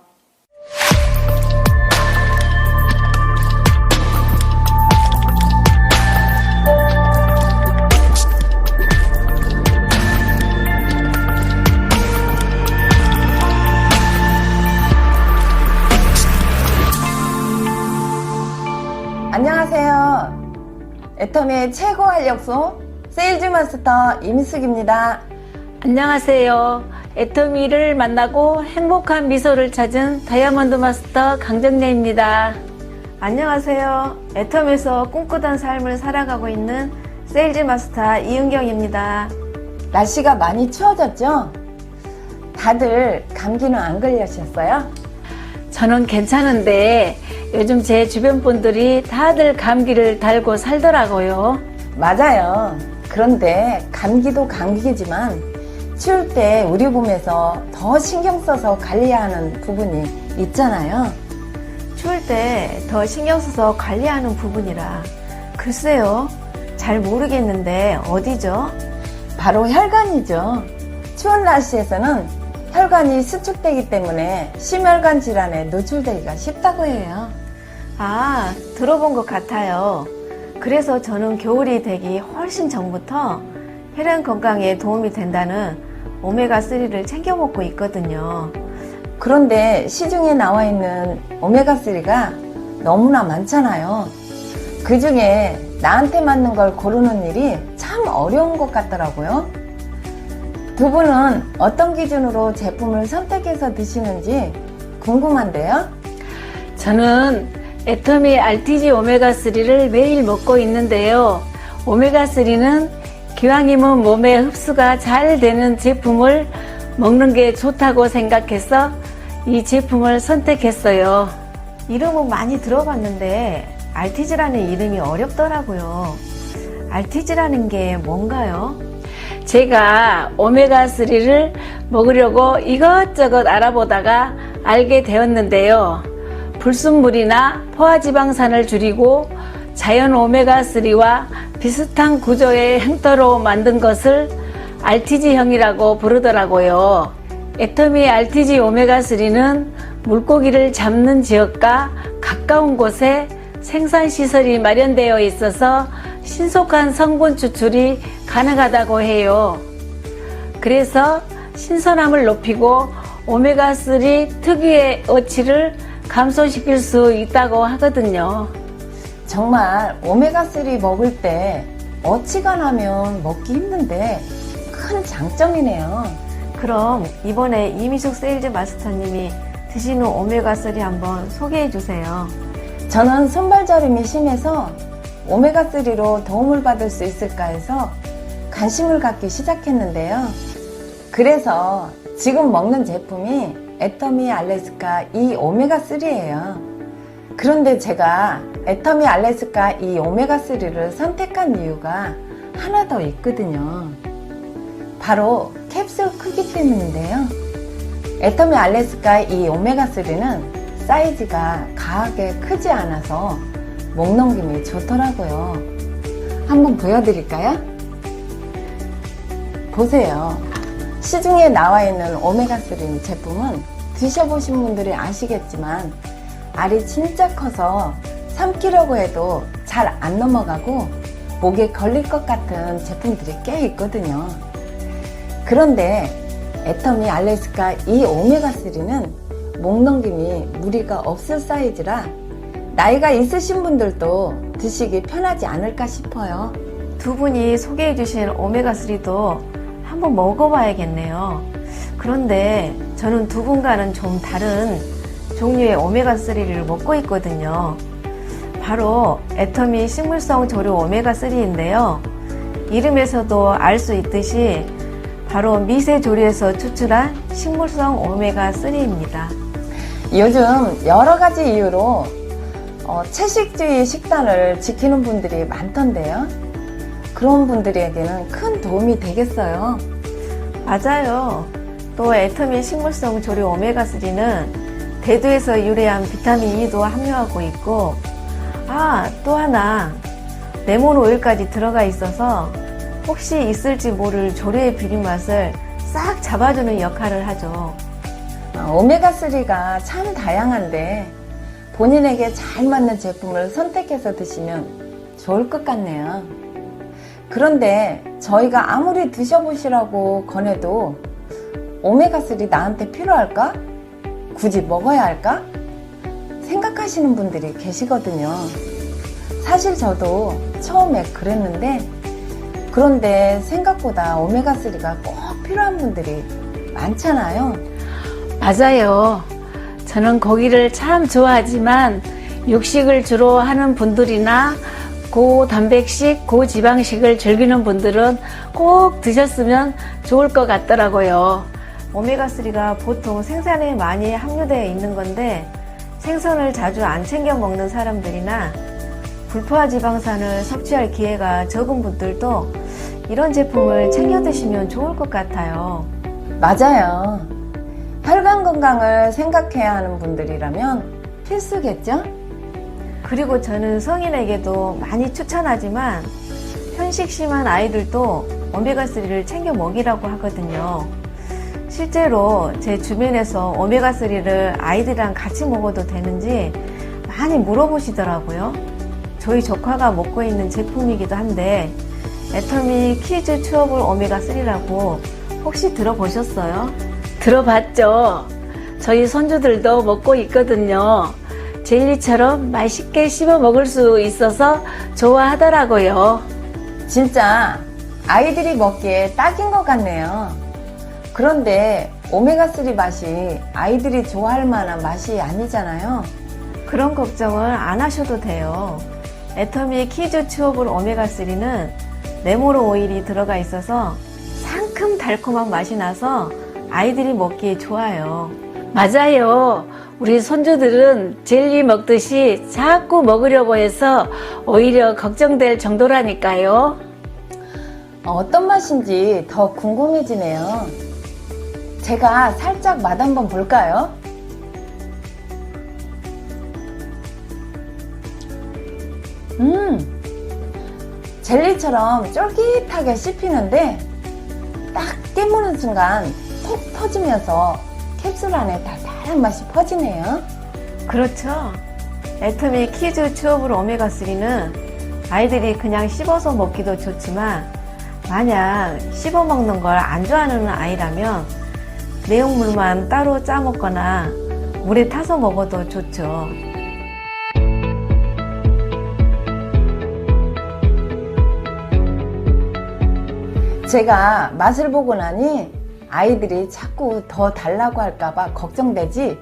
안녕하세요. 애텀의 최고 활력소 세일즈 마스터 이미숙입니다. 안녕하세요. 애터미를 만나고 행복한 미소를 찾은 다이아몬드 마스터 강정래입니다. 안녕하세요. 애텀에서 꿈꾸던 삶을 살아가고 있는 세일즈 마스터 이은경입니다. 날씨가 많이 추워졌죠? 다들 감기는 안 걸리셨어요? 저는 괜찮은데 요즘 제 주변 분들이 다들 감기를 달고 살더라고요. 맞아요. 그런데 감기도 감기지만 추울 때 우리 몸에서 더 신경 써서 관리해야 하는 부분이 있잖아요. 추울 때 더 신경 써서 관리하는 부분이라 글쎄요. 잘 모르겠는데 어디죠? 바로 혈관이죠. 추운 날씨에서는 혈관이 수축되기 때문에 심혈관 질환에 노출되기가 쉽다고 해요. 아, 들어본 것 같아요. 그래서 저는 겨울이 되기 훨씬 전부터 혈행 건강에 도움이 된다는 오메가3를 챙겨 먹고 있거든요. 그런데 시중에 나와 있는 오메가3가 너무나 많잖아요. 그 중에 나한테 맞는 걸 고르는 일이 참 어려운 것 같더라고요. 두 분은 어떤 기준으로 제품을 선택해서 드시는지 궁금한데요. 저는 애터미 RTG 오메가3를 매일 먹고 있는데요. 오메가3는 기왕이면 몸에 흡수가 잘 되는 제품을 먹는 게 좋다고 생각해서 이 제품을 선택했어요. 이름은 많이 들어봤는데 알티즈라는 이름이 어렵더라고요. 알티즈라는 게 뭔가요? 제가 오메가3를 먹으려고 이것저것 알아보다가 알게 되었는데요. 불순물이나 포화지방산을 줄이고 자연 오메가3와 비슷한 구조의 행토로 만든 것을 RTG형이라고 부르더라고요. 애터미 RTG 오메가3는 물고기를 잡는 지역과 가까운 곳에 생산시설이 마련되어 있어서 신속한 성분 추출이 가능하다고 해요. 그래서 신선함을 높이고 오메가3 특유의 어치를 감소시킬 수 있다고 하거든요. 정말 오메가3 먹을 때 어치가 나면 먹기 힘든데 큰 장점이네요. 그럼 이번에 이미숙 세일즈 마스터님이 드시는 오메가3 한번 소개해 주세요. 저는 손발저림이 심해서 오메가3로 도움을 받을 수 있을까 해서 관심을 갖기 시작했는데요. 그래서 지금 먹는 제품이 애터미 알래스카 이 오메가3예요. 그런데 제가 애터미 알래스카 이 오메가3를 선택한 이유가 하나 더 있거든요. 바로 캡슐 크기 때문인데요. 애터미 알래스카 이 오메가3는 사이즈가 과하게 크지 않아서 목 넘김이 좋더라고요. 한번 보여드릴까요? 보세요. 시중에 나와 있는 오메가3 제품은 드셔보신 분들이 아시겠지만 알이 진짜 커서 삼키려고 해도 잘 안 넘어가고 목에 걸릴 것 같은 제품들이 꽤 있거든요. 그런데 애터미 알래스카 이 오메가3는 목 넘김이 무리가 없을 사이즈라 나이가 있으신 분들도 드시기 편하지 않을까 싶어요. 두 분이 소개해 주신 오메가3도 한번 먹어봐야겠네요. 그런데 저는 두 분과는 좀 다른 종류의 오메가3를 먹고 있거든요. 바로 애터미 식물성 조류 오메가3인데요. 이름에서도 알 수 있듯이 바로 미세 조류에서 추출한 식물성 오메가3입니다. 요즘 여러 가지 이유로 채식주의 식단을 지키는 분들이 많던데요. 그런 분들에게는 큰 도움이 되겠어요. 맞아요. 또 애터미 식물성 조류 오메가3는 대두에서 유래한 비타민 E도 함유하고 있고, 또 하나 레몬 오일까지 들어가 있어서 혹시 있을지 모를 조류의 비린 맛을 싹 잡아주는 역할을 하죠. 오메가3가 참 다양한데 본인에게 잘 맞는 제품을 선택해서 드시면 좋을 것 같네요. 그런데 저희가 아무리 드셔보시라고 권해도 오메가3 나한테 필요할까? 굳이 먹어야 할까? 생각하시는 분들이 계시거든요. 사실 저도 처음에 그랬는데 그런데 생각보다 오메가3가 꼭 필요한 분들이 많잖아요. 맞아요. 저는 고기를 참 좋아하지만 육식을 주로 하는 분들이나 고단백식, 고지방식을 즐기는 분들은 꼭 드셨으면 좋을 것 같더라고요. 오메가3가 보통 생선에 많이 함유되어 있는 건데 생선을 자주 안 챙겨 먹는 사람들이나 불포화 지방산을 섭취할 기회가 적은 분들도 이런 제품을 챙겨 드시면 좋을 것 같아요. 맞아요. 혈관 건강을 생각해야 하는 분들이라면 필수겠죠? 그리고 저는 성인에게도 많이 추천하지만 편식 심한 아이들도 오메가3를 챙겨 먹이라고 하거든요. 실제로 제 주변에서 오메가3를 아이들이랑 같이 먹어도 되는지 많이 물어보시더라고요. 저희 조카가 먹고 있는 제품이기도 한데 애터미 키즈 츄어블 오메가3라고 혹시 들어보셨어요? 들어봤죠? 저희 손주들도 먹고 있거든요. 젤리처럼 맛있게 씹어 먹을 수 있어서 좋아하더라고요. 진짜 아이들이 먹기에 딱인 것 같네요. 그런데 오메가3 맛이 아이들이 좋아할 만한 맛이 아니잖아요. 그런 걱정을 안 하셔도 돼요. 애터미 키즈 츄어블 오메가3는 레몬 오일이 들어가 있어서 상큼 달콤한 맛이 나서 아이들이 먹기에 좋아요. 맞아요. 우리 손주들은 젤리 먹듯이 자꾸 먹으려고 해서 오히려 걱정될 정도라니까요. 어떤 맛인지 더 궁금해지네요. 제가 살짝 맛 한번 볼까요? 젤리처럼 쫄깃하게 씹히는데 딱 깨무는 순간 톡 터지면서 캡슐 안에 달달한 맛이 퍼지네요. 그렇죠. 애터미 키즈 추어블 오메가3는 아이들이 그냥 씹어서 먹기도 좋지만 만약 씹어 먹는 걸 안 좋아하는 아이라면 내용물만 따로 짜 먹거나 물에 타서 먹어도 좋죠. 제가 맛을 보고 나니 아이들이 자꾸 더 달라고 할까봐 걱정되지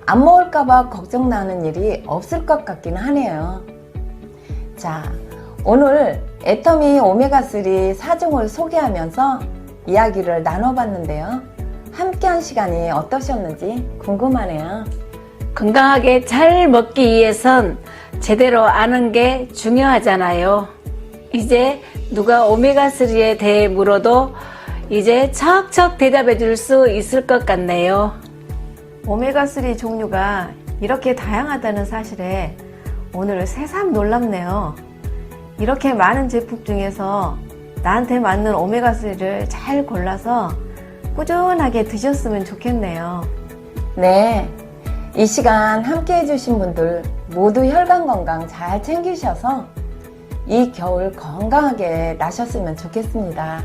안 먹을까봐 걱정나는 일이 없을 것 같긴 하네요. 자, 오늘 애터미 오메가3 4종을 소개하면서 이야기를 나눠봤는데요. 함께한 시간이 어떠셨는지 궁금하네요. 건강하게 잘 먹기 위해선 제대로 아는 게 중요하잖아요. 이제 누가 오메가3에 대해 물어도 이제 척척 대답해 줄 수 있을 것 같네요. 오메가3 종류가 이렇게 다양하다는 사실에 오늘 새삼 놀랍네요. 이렇게 많은 제품 중에서 나한테 맞는 오메가3를 잘 골라서 꾸준하게 드셨으면 좋겠네요. 네, 이 시간 함께 해주신 분들 모두 혈관 건강 잘 챙기셔서 이 겨울 건강하게 나셨으면 좋겠습니다.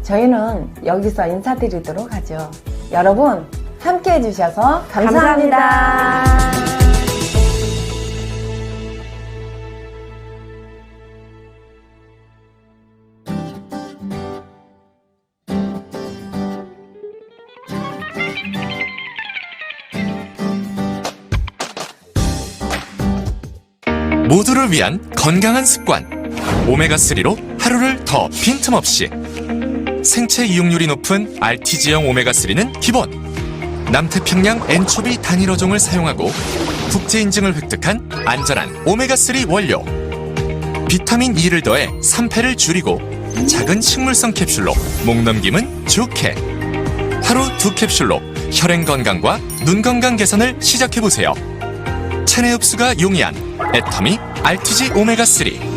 저희는 여기서 인사드리도록 하죠. 여러분 함께 해주셔서 감사합니다. 모두를 위한 건강한 습관 오메가3로 하루를 더 빈틈없이 생체 이용률이 높은 RTG형 오메가3는 기본 남태평양 엔초비 단일어종을 사용하고 국제 인증을 획득한 안전한 오메가3 원료 비타민 E를 더해 산패를 줄이고 작은 식물성 캡슐로 목 넘김은 좋게 하루 2캡슐로 혈행 건강과 눈 건강 개선을 시작해보세요. 체내 흡수가 용이한 애터미 RTG 오메가3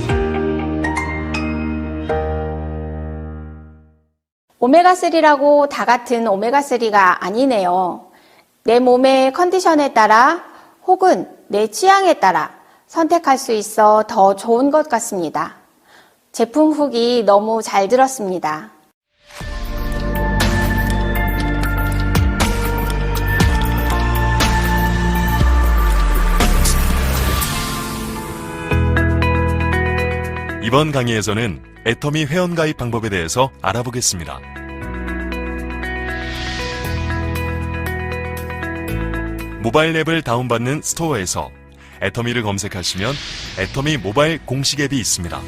오메가3라고 다 같은 오메가3가 아니네요. 내 몸의 컨디션에 따라 혹은 내 취향에 따라 선택할 수 있어 더 좋은 것 같습니다. 제품 후기 너무 잘 들었습니다. 이번 강의에서는 애터미 회원가입 방법에 대해서 알아보겠습니다. 모바일 앱을 다운받는 스토어에서 애터미를 검색하시면 애터미 모바일 공식 앱이 있습니다.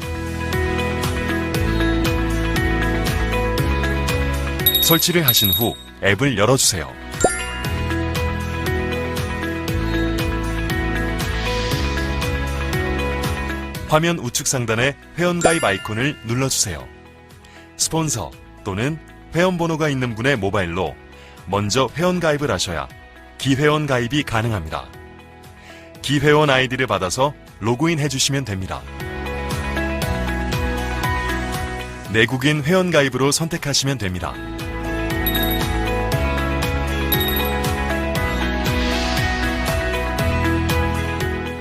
설치를 하신 후 앱을 열어주세요. 화면 우측 상단에 회원가입 아이콘을 눌러주세요. 스폰서 또는 회원번호가 있는 분의 모바일로 먼저 회원가입을 하셔야 기회원 가입이 가능합니다. 기회원 아이디를 받아서 로그인 해주시면 됩니다. 내국인 회원가입으로 선택하시면 됩니다.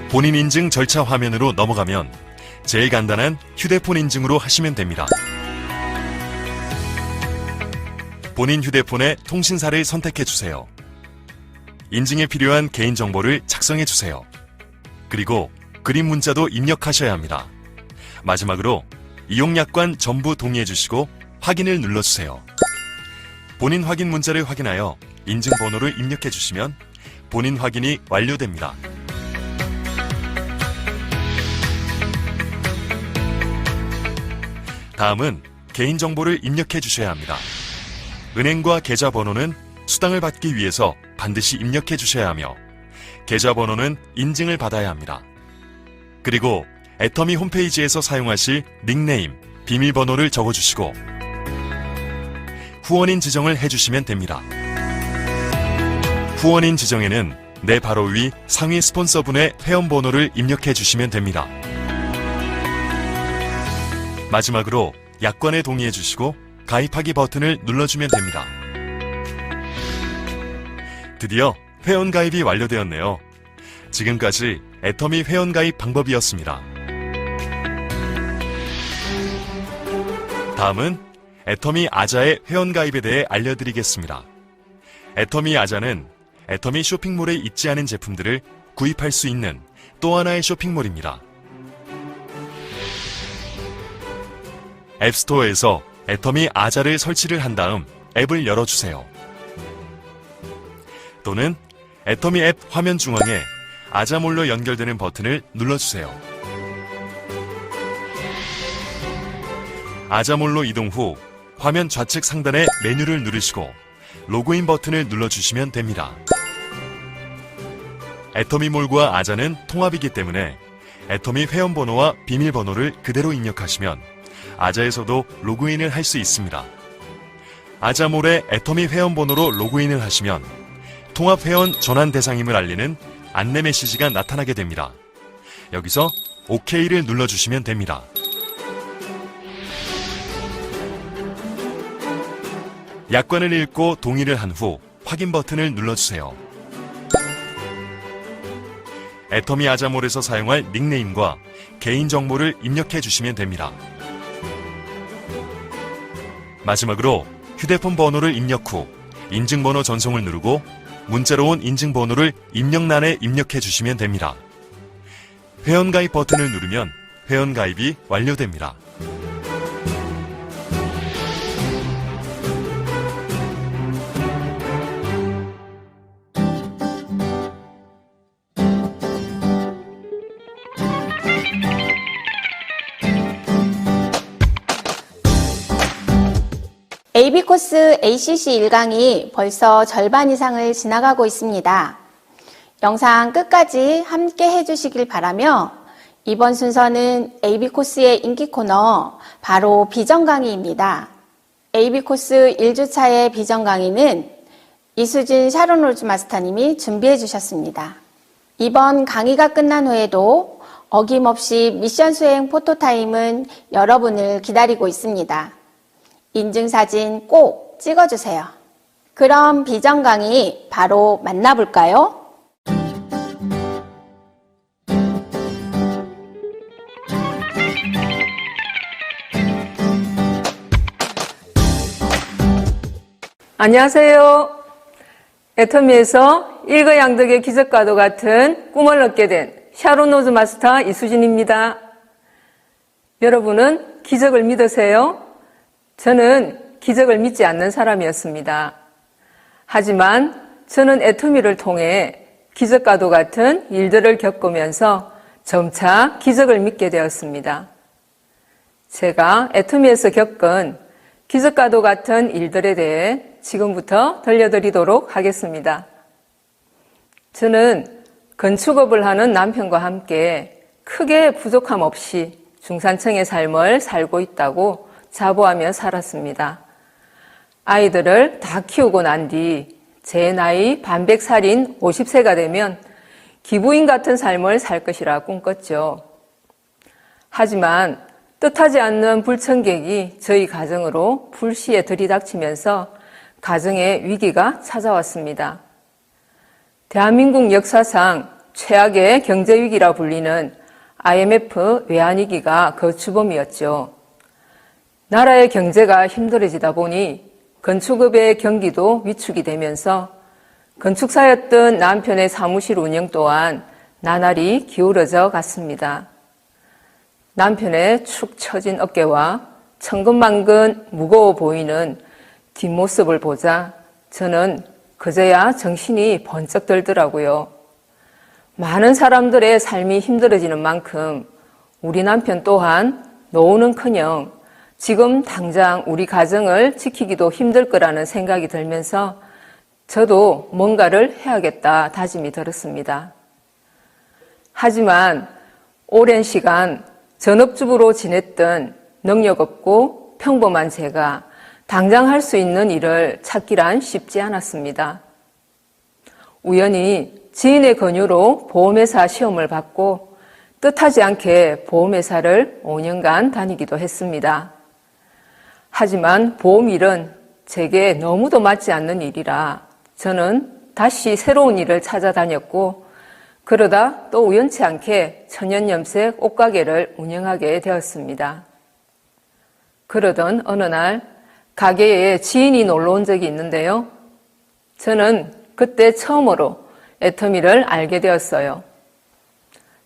본인 인증 절차 화면으로 넘어가면 제일 간단한 휴대폰 인증으로 하시면 됩니다. 본인 휴대폰에 통신사를 선택해 주세요. 인증에 필요한 개인정보를 작성해 주세요. 그리고 그림 문자도 입력하셔야 합니다. 마지막으로 이용약관 전부 동의해 주시고 확인을 눌러주세요. 본인 확인 문자를 확인하여 인증번호를 입력해 주시면 본인 확인이 완료됩니다. 다음은 개인정보를 입력해 주셔야 합니다. 은행과 계좌번호는 수당을 받기 위해서 반드시 입력해 주셔야 하며 계좌번호는 인증을 받아야 합니다. 그리고 애터미 홈페이지에서 사용하실 닉네임, 비밀번호를 적어주시고 후원인 지정을 해주시면 됩니다. 후원인 지정에는 내 바로 위 상위 스폰서분의 회원번호를 입력해 주시면 됩니다. 마지막으로 약관에 동의해 주시고 가입하기 버튼을 눌러주면 됩니다. 드디어 회원가입이 완료되었네요. 지금까지 애터미 회원가입 방법이었습니다. 다음은 애터미 아자의 회원가입에 대해 알려드리겠습니다. 애터미 아자는 애터미 쇼핑몰에 있지 않은 제품들을 구입할 수 있는 또 하나의 쇼핑몰입니다. 앱스토어에서 애터미 아자를 설치를 한 다음 앱을 열어주세요. 또는 애터미 앱 화면 중앙에 아자몰로 연결되는 버튼을 눌러주세요. 아자몰로 이동 후 화면 좌측 상단의 메뉴를 누르시고 로그인 버튼을 눌러주시면 됩니다. 애터미몰과 아자는 통합이기 때문에 애터미 회원번호와 비밀번호를 그대로 입력하시면 아자에서도 로그인을 할 수 있습니다. 아자몰의 애터미 회원번호로 로그인을 하시면 통합회원 전환 대상임을 알리는 안내 메시지가 나타나게 됩니다. 여기서 OK를 눌러주시면 됩니다. 약관을 읽고 동의를 한 후 확인 버튼을 눌러주세요. 애터미 아자몰에서 사용할 닉네임과 개인정보를 입력해 주시면 됩니다. 마지막으로 휴대폰 번호를 입력 후 인증번호 전송을 누르고 문자로 온 인증번호를 입력란에 입력해 주시면 됩니다. 회원가입 버튼을 누르면 회원가입이 완료됩니다. AB코스 ACC 1강이 벌써 절반 이상을 지나가고 있습니다. 영상 끝까지 함께 해주시길 바라며 이번 순서는 AB코스의 인기 코너 바로 비전 강의입니다. AB코스 1주차의 비전 강의는 이수진 샤론 롤즈 마스터님이 준비해 주셨습니다. 이번 강의가 끝난 후에도 어김없이 미션 수행 포토타임은 여러분을 기다리고 있습니다. 인증사진 꼭 찍어주세요. 그럼 비전 강의 바로 만나볼까요? 안녕하세요. 애터미에서 일거양득의 기적과도 같은 꿈을 얻게 된 샤론 로즈 마스터 이수진입니다. 여러분은 기적을 믿으세요? 저는 기적을 믿지 않는 사람이었습니다. 하지만 저는 애터미를 통해 기적과도 같은 일들을 겪으면서 점차 기적을 믿게 되었습니다. 제가 애터미에서 겪은 기적과도 같은 일들에 대해 지금부터 들려드리도록 하겠습니다. 저는 건축업을 하는 남편과 함께 크게 부족함 없이 중산층의 삶을 살고 있다고 자부하며 살았습니다. 아이들을 다 키우고 난 뒤 제 나이 반백살인 50세가 되면 기부인 같은 삶을 살 것이라 꿈꿨죠. 하지만 뜻하지 않는 불청객이 저희 가정으로 불시에 들이닥치면서 가정의 위기가 찾아왔습니다. 대한민국 역사상 최악의 경제위기라 불리는 IMF 외환위기가 그 주범이었죠. 나라의 경제가 힘들어지다 보니 건축업의 경기도 위축이 되면서 건축사였던 남편의 사무실 운영 또한 나날이 기울어져 갔습니다. 남편의 축 처진 어깨와 천근만근 무거워 보이는 뒷모습을 보자 저는 그제야 정신이 번쩍 들더라고요. 많은 사람들의 삶이 힘들어지는 만큼 우리 남편 또한 노후는커녕 지금 당장 우리 가정을 지키기도 힘들 거라는 생각이 들면서 저도 뭔가를 해야겠다 다짐이 들었습니다. 하지만 오랜 시간 전업주부로 지냈던 능력 없고 평범한 제가 당장 할 수 있는 일을 찾기란 쉽지 않았습니다. 우연히 지인의 권유로 보험회사 시험을 받고 뜻하지 않게 보험회사를 5년간 다니기도 했습니다. 하지만 보험일은 제게 너무도 맞지 않는 일이라 저는 다시 새로운 일을 찾아다녔고 그러다 또 우연치 않게 천연염색 옷가게를 운영하게 되었습니다. 그러던 어느 날 가게에 지인이 놀러 온 적이 있는데요. 저는 그때 처음으로 애터미를 알게 되었어요.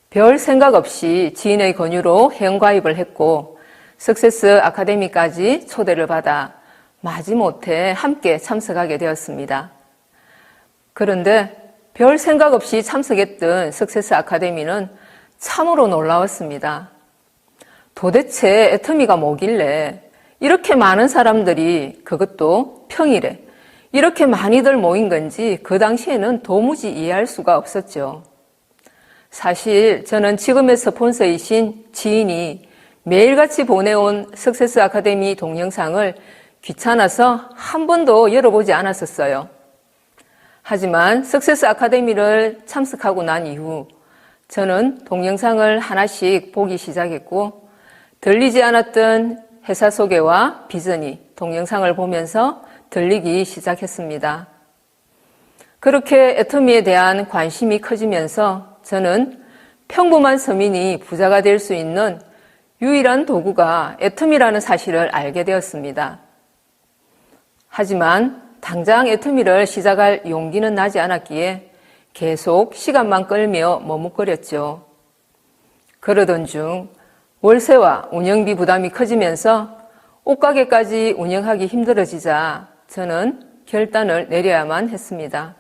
별 생각 없이 지인의 권유로 회원가입을 했고 석세스 아카데미까지 초대를 받아 마지못해 함께 참석하게 되었습니다. 그런데 별 생각 없이 참석했던 석세스 아카데미는 참으로 놀라웠습니다. 도대체 애터미가 뭐길래 이렇게 많은 사람들이 그것도 평일에 이렇게 많이들 모인 건지 그 당시에는 도무지 이해할 수가 없었죠. 사실 저는 지금의 스폰서이신 지인이 매일같이 보내온 석세스 아카데미 동영상을 귀찮아서 한 번도 열어보지 않았었어요. 하지만 석세스 아카데미를 참석하고 난 이후 저는 동영상을 하나씩 보기 시작했고 들리지 않았던 회사 소개와 비전이 동영상을 보면서 들리기 시작했습니다. 그렇게 애터미에 대한 관심이 커지면서 저는 평범한 서민이 부자가 될 수 있는 유일한 도구가 애터미라는 사실을 알게 되었습니다. 하지만 당장 애터미를 시작할 용기는 나지 않았기에 계속 시간만 끌며 머뭇거렸죠. 그러던 중 월세와 운영비 부담이 커지면서 옷가게까지 운영하기 힘들어지자 저는 결단을 내려야만 했습니다.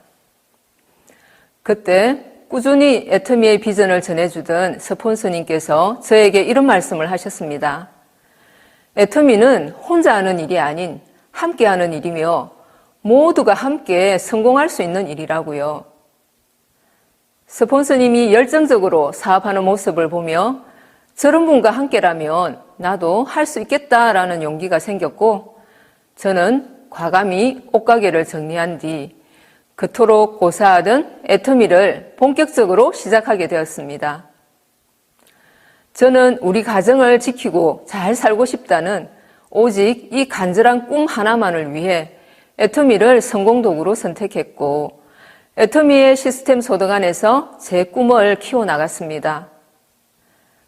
그때 꾸준히 애터미의 비전을 전해주던 스폰서님께서 저에게 이런 말씀을 하셨습니다. 애터미는 혼자 하는 일이 아닌 함께 하는 일이며 모두가 함께 성공할 수 있는 일이라고요. 스폰서님이 열정적으로 사업하는 모습을 보며 저런 분과 함께라면 나도 할 수 있겠다라는 용기가 생겼고 저는 과감히 옷가게를 정리한 뒤 그토록 고사하던 애터미를 본격적으로 시작하게 되었습니다. 저는 우리 가정을 지키고 잘 살고 싶다는 오직 이 간절한 꿈 하나만을 위해 애터미를 성공도구로 선택했고 애터미의 시스템 소득 안에서 제 꿈을 키워나갔습니다.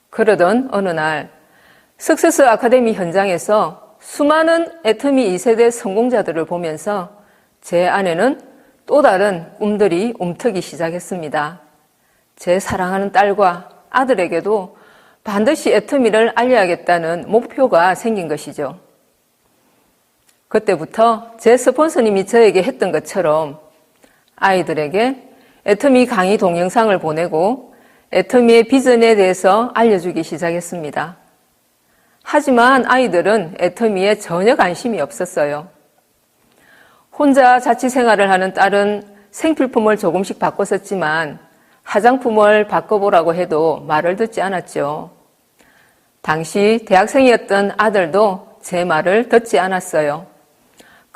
그러던 어느 날 석세스 아카데미 현장에서 수많은 애터미 2세대 성공자들을 보면서 제 안에는 또 다른 꿈들이 움트기 시작했습니다. 제 사랑하는 딸과 아들에게도 반드시 애터미를 알려야겠다는 목표가 생긴 것이죠. 그때부터 제 스폰서님이 저에게 했던 것처럼 아이들에게 애터미 강의 동영상을 보내고 애터미의 비전에 대해서 알려주기 시작했습니다. 하지만 아이들은 애터미에 전혀 관심이 없었어요. 혼자 자취생활을 하는 딸은 생필품을 조금씩 바꿨었지만 화장품을 바꿔보라고 해도 말을 듣지 않았죠. 당시 대학생이었던 아들도 제 말을 듣지 않았어요.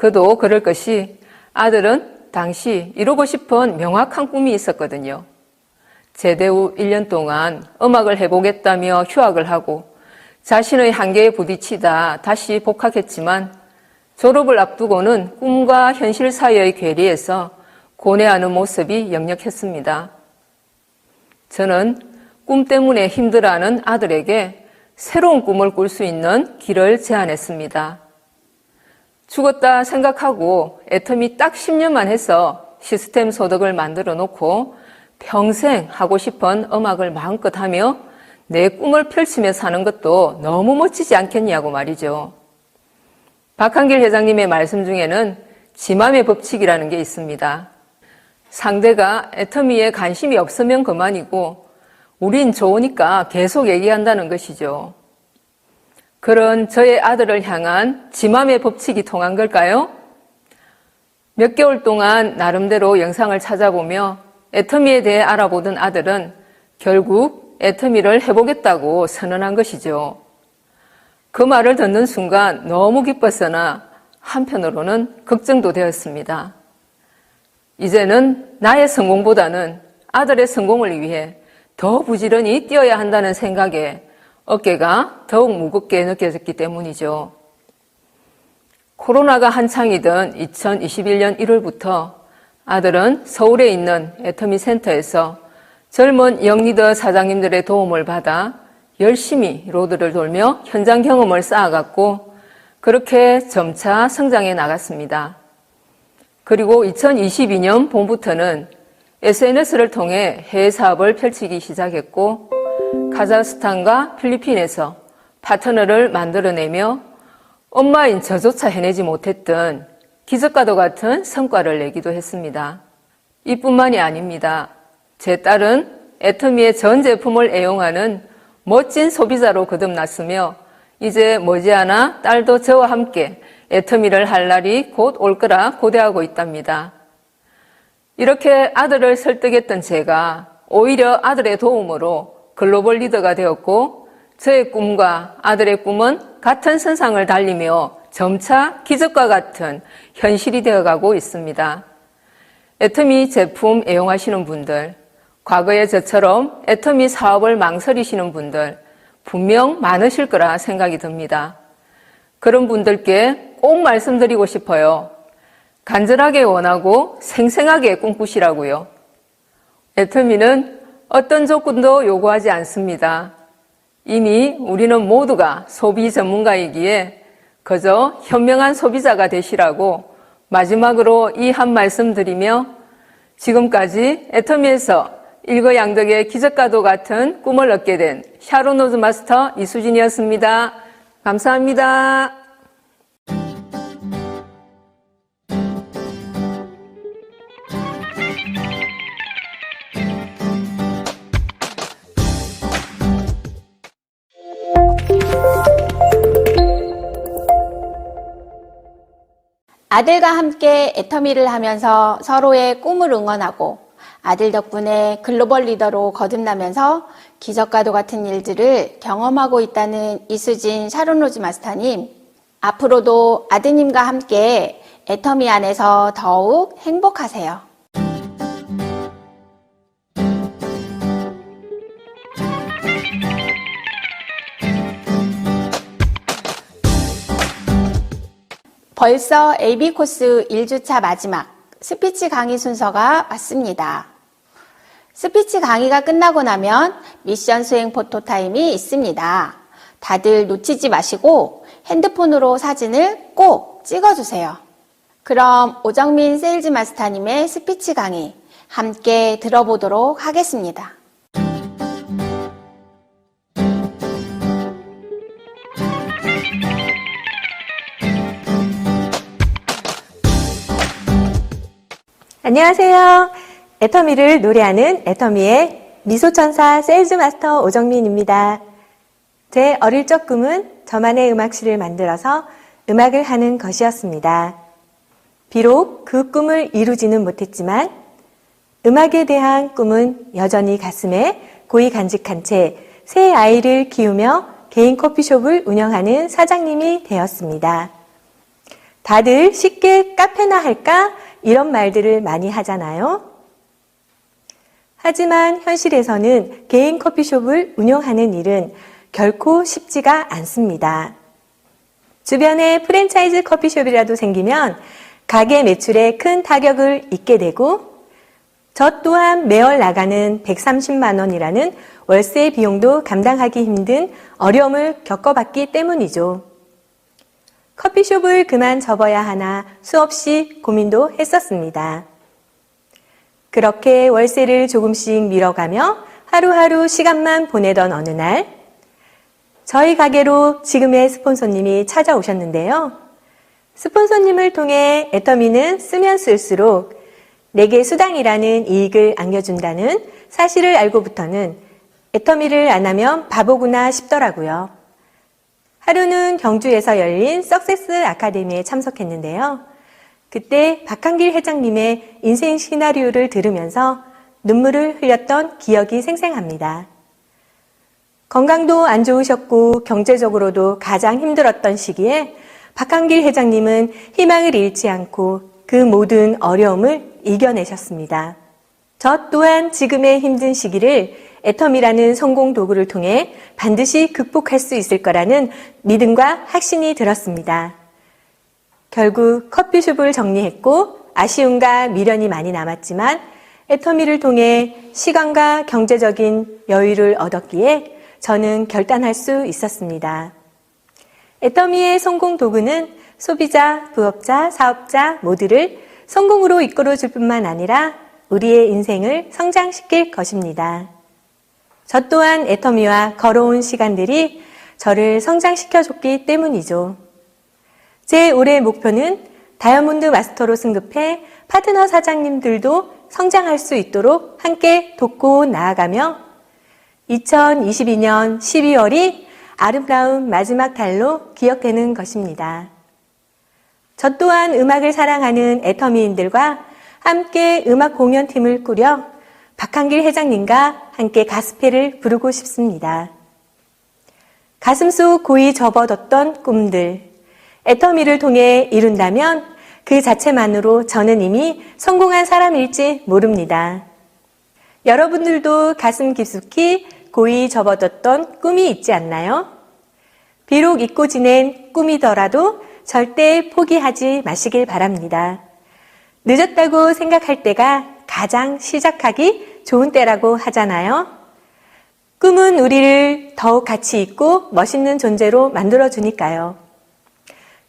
그도 그럴 것이 아들은 당시 이루고 싶은 명확한 꿈이 있었거든요. 제대 후 1년 동안 음악을 해보겠다며 휴학을 하고 자신의 한계에 부딪히다 다시 복학했지만 졸업을 앞두고는 꿈과 현실 사이의 괴리에서 고뇌하는 모습이 역력했습니다. 저는 꿈 때문에 힘들어하는 아들에게 새로운 꿈을 꿀 수 있는 길을 제안했습니다. 죽었다 생각하고 애터미 딱 10년만 해서 시스템 소득을 만들어 놓고 평생 하고 싶은 음악을 마음껏 하며 내 꿈을 펼치며 사는 것도 너무 멋지지 않겠냐고 말이죠. 박한길 회장님의 말씀 중에는 지맘의 법칙이라는 게 있습니다. 상대가 애터미에 관심이 없으면 그만이고 우린 좋으니까 계속 얘기한다는 것이죠. 그런 저의 아들을 향한 지맘의 법칙이 통한 걸까요? 몇 개월 동안 나름대로 영상을 찾아보며 애터미에 대해 알아보던 아들은 결국 애터미를 해보겠다고 선언한 것이죠. 그 말을 듣는 순간 너무 기뻤으나 한편으로는 걱정도 되었습니다. 이제는 나의 성공보다는 아들의 성공을 위해 더 부지런히 뛰어야 한다는 생각에 어깨가 더욱 무겁게 느껴졌기 때문이죠. 코로나가 한창이던 2021년 1월부터 아들은 서울에 있는 애터미 센터에서 젊은 영리더 사장님들의 도움을 받아 열심히 로드를 돌며 현장 경험을 쌓아갔고 그렇게 점차 성장해 나갔습니다. 그리고 2022년 봄부터는 SNS를 통해 해외 사업을 펼치기 시작했고 카자흐스탄과 필리핀에서 파트너를 만들어내며 엄마인 저조차 해내지 못했던 기적과도 같은 성과를 내기도 했습니다. 이뿐만이 아닙니다. 제 딸은 애터미의 전 제품을 애용하는 멋진 소비자로 거듭났으며 이제 머지않아 딸도 저와 함께 애터미를 할 날이 곧 올 거라 고대하고 있답니다. 이렇게 아들을 설득했던 제가 오히려 아들의 도움으로 글로벌 리더가 되었고 저의 꿈과 아들의 꿈은 같은 선상을 달리며 점차 기적과 같은 현실이 되어가고 있습니다. 애터미 제품 애용하시는 분들, 과거에 저처럼 애터미 사업을 망설이시는 분들 분명 많으실 거라 생각이 듭니다. 그런 분들께 꼭 말씀드리고 싶어요. 간절하게 원하고 생생하게 꿈꾸시라고요. 애터미는 어떤 조건도 요구하지 않습니다. 이미 우리는 모두가 소비 전문가이기에 그저 현명한 소비자가 되시라고 마지막으로 이 한 말씀 드리며 지금까지 애터미에서 일거양득의 기적과도 같은 꿈을 얻게 된 샤론 노즈 마스터 이수진이었습니다. 감사합니다. 아들과 함께 애터미를 하면서 서로의 꿈을 응원하고 아들 덕분에 글로벌 리더로 거듭나면서 기적과도 같은 일들을 경험하고 있다는 이수진 샤론로즈 마스터님, 앞으로도 아드님과 함께 애터미 안에서 더욱 행복하세요. 벌써 AB 코스 1주차 마지막 스피치 강의 순서가 왔습니다. 스피치 강의가 끝나고 나면 미션 수행 포토 타임이 있습니다. 다들 놓치지 마시고 핸드폰으로 사진을 꼭 찍어주세요. 그럼 오정민 세일즈 마스터님의 스피치 강의 함께 들어보도록 하겠습니다. 안녕하세요. 애터미를 노래하는 애터미의 미소천사 세일즈 마스터 오정민입니다. 제 어릴 적 꿈은 저만의 음악실을 만들어서 음악을 하는 것이었습니다. 비록 그 꿈을 이루지는 못했지만 음악에 대한 꿈은 여전히 가슴에 고이 간직한 채 새 아이를 키우며 개인 커피숍을 운영하는 사장님이 되었습니다. 다들 쉽게 카페나 할까? 이런 말들을 많이 하잖아요. 하지만 현실에서는 개인 커피숍을 운영하는 일은 결코 쉽지가 않습니다. 주변에 프랜차이즈 커피숍이라도 생기면 가게 매출에 큰 타격을 입게 되고 저 또한 매월 나가는 130만 원이라는 월세 비용도 감당하기 힘든 어려움을 겪어봤기 때문이죠. 커피숍을 그만 접어야 하나 수없이 고민도 했었습니다. 그렇게 월세를 조금씩 밀어가며 하루하루 시간만 보내던 어느 날 저희 가게로 지금의 스폰서님이 찾아오셨는데요. 스폰서님을 통해 애터미는 쓰면 쓸수록 내게 수당이라는 이익을 안겨준다는 사실을 알고부터는 애터미를 안 하면 바보구나 싶더라고요. 하루는 경주에서 열린 석세스 아카데미에 참석했는데요. 그때 박한길 회장님의 인생 시나리오를 들으면서 눈물을 흘렸던 기억이 생생합니다. 건강도 안 좋으셨고 경제적으로도 가장 힘들었던 시기에 박한길 회장님은 희망을 잃지 않고 그 모든 어려움을 이겨내셨습니다. 저 또한 지금의 힘든 시기를 애텀이라는 성공 도구를 통해 반드시 극복할 수 있을 거라는 믿음과 확신이 들었습니다. 결국 커피숍을 정리했고 아쉬움과 미련이 많이 남았지만 애터미를 통해 시간과 경제적인 여유를 얻었기에 저는 결단할 수 있었습니다. 애터미의 성공 도구는 소비자, 부업자, 사업자 모두를 성공으로 이끌어줄 뿐만 아니라 우리의 인생을 성장시킬 것입니다. 저 또한 애터미와 걸어온 시간들이 저를 성장시켜줬기 때문이죠. 제 올해의 목표는 다이아몬드 마스터로 승급해 파트너 사장님들도 성장할 수 있도록 함께 돕고 나아가며 2022년 12월이 아름다운 마지막 달로 기억되는 것입니다. 저 또한 음악을 사랑하는 애터미인들과 함께 음악 공연팀을 꾸려 박한길 회장님과 함께 가스펠을 부르고 싶습니다. 가슴속 고이 접어뒀던 꿈들, 애터미를 통해 이룬다면 그 자체만으로 저는 이미 성공한 사람일지 모릅니다. 여러분들도 가슴 깊숙이 고이 접어뒀던 꿈이 있지 않나요? 비록 잊고 지낸 꿈이더라도 절대 포기하지 마시길 바랍니다. 늦었다고 생각할 때가 가장 시작하기 좋은 때라고 하잖아요. 꿈은 우리를 더욱 가치 있고 멋있는 존재로 만들어주니까요.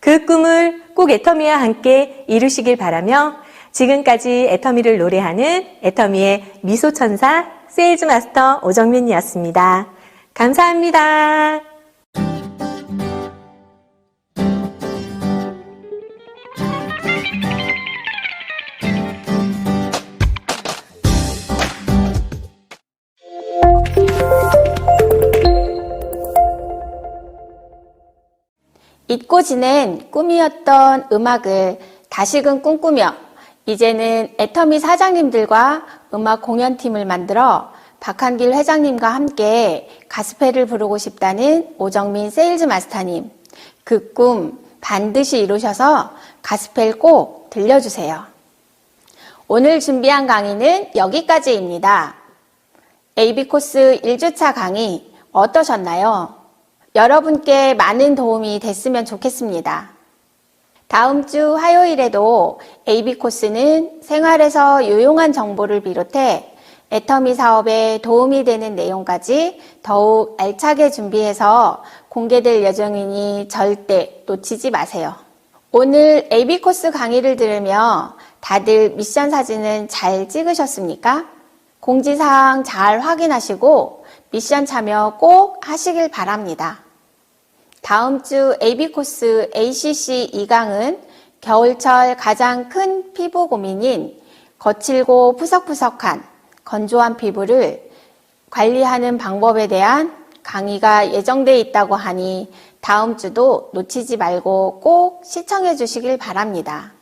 그 꿈을 꼭 애터미와 함께 이루시길 바라며 지금까지 애터미를 노래하는 애터미의 미소천사 세일즈마스터 오정민이었습니다. 감사합니다. 잊고 지낸 꿈이었던 음악을 다시금 꿈꾸며 이제는 애터미 사장님들과 음악 공연팀을 만들어 박한길 회장님과 함께 가스펠을 부르고 싶다는 오정민 세일즈 마스터님. 그 꿈 반드시 이루셔서 가스펠 꼭 들려주세요. 오늘 준비한 강의는 여기까지입니다. AB코스 1주차 강의 어떠셨나요? 여러분께 많은 도움이 됐으면 좋겠습니다. 다음 주 화요일에도 AB코스는 생활에서 유용한 정보를 비롯해 애터미 사업에 도움이 되는 내용까지 더욱 알차게 준비해서 공개될 예정이니 절대 놓치지 마세요. 오늘 AB코스 강의를 들으며 다들 미션 사진은 잘 찍으셨습니까? 공지사항 잘 확인하시고 미션 참여 꼭 하시길 바랍니다. 다음 주 AB코스 ACC 2강은 겨울철 가장 큰 피부 고민인 거칠고 푸석푸석한 건조한 피부를 관리하는 방법에 대한 강의가 예정돼 있다고 하니 다음 주도 놓치지 말고 꼭 시청해 주시길 바랍니다.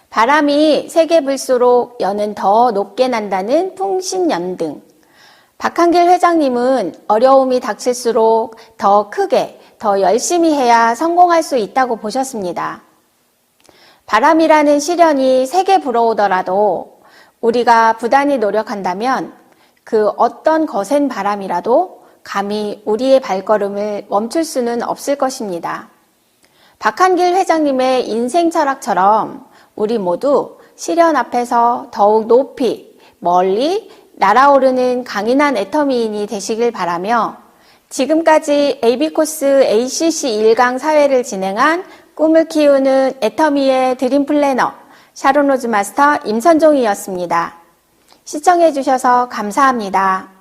바람이 세게 불수록 연은 더 높게 난다는 풍신연등. 박한길 회장님은 어려움이 닥칠수록 더 크게, 더 열심히 해야 성공할 수 있다고 보셨습니다. 바람이라는 시련이 세게 불어오더라도 우리가 부단히 노력한다면 그 어떤 거센 바람이라도 감히 우리의 발걸음을 멈출 수는 없을 것입니다. 박한길 회장님의 인생 철학처럼 우리 모두 시련 앞에서 더욱 높이, 멀리 날아오르는 강인한 애터미인이 되시길 바라며 지금까지 AB코스 ACC 1강 사회를 진행한 꿈을 키우는 애터미의 드림 플래너 샤론 로즈 마스터 임선종이었습니다. 시청해 주셔서 감사합니다.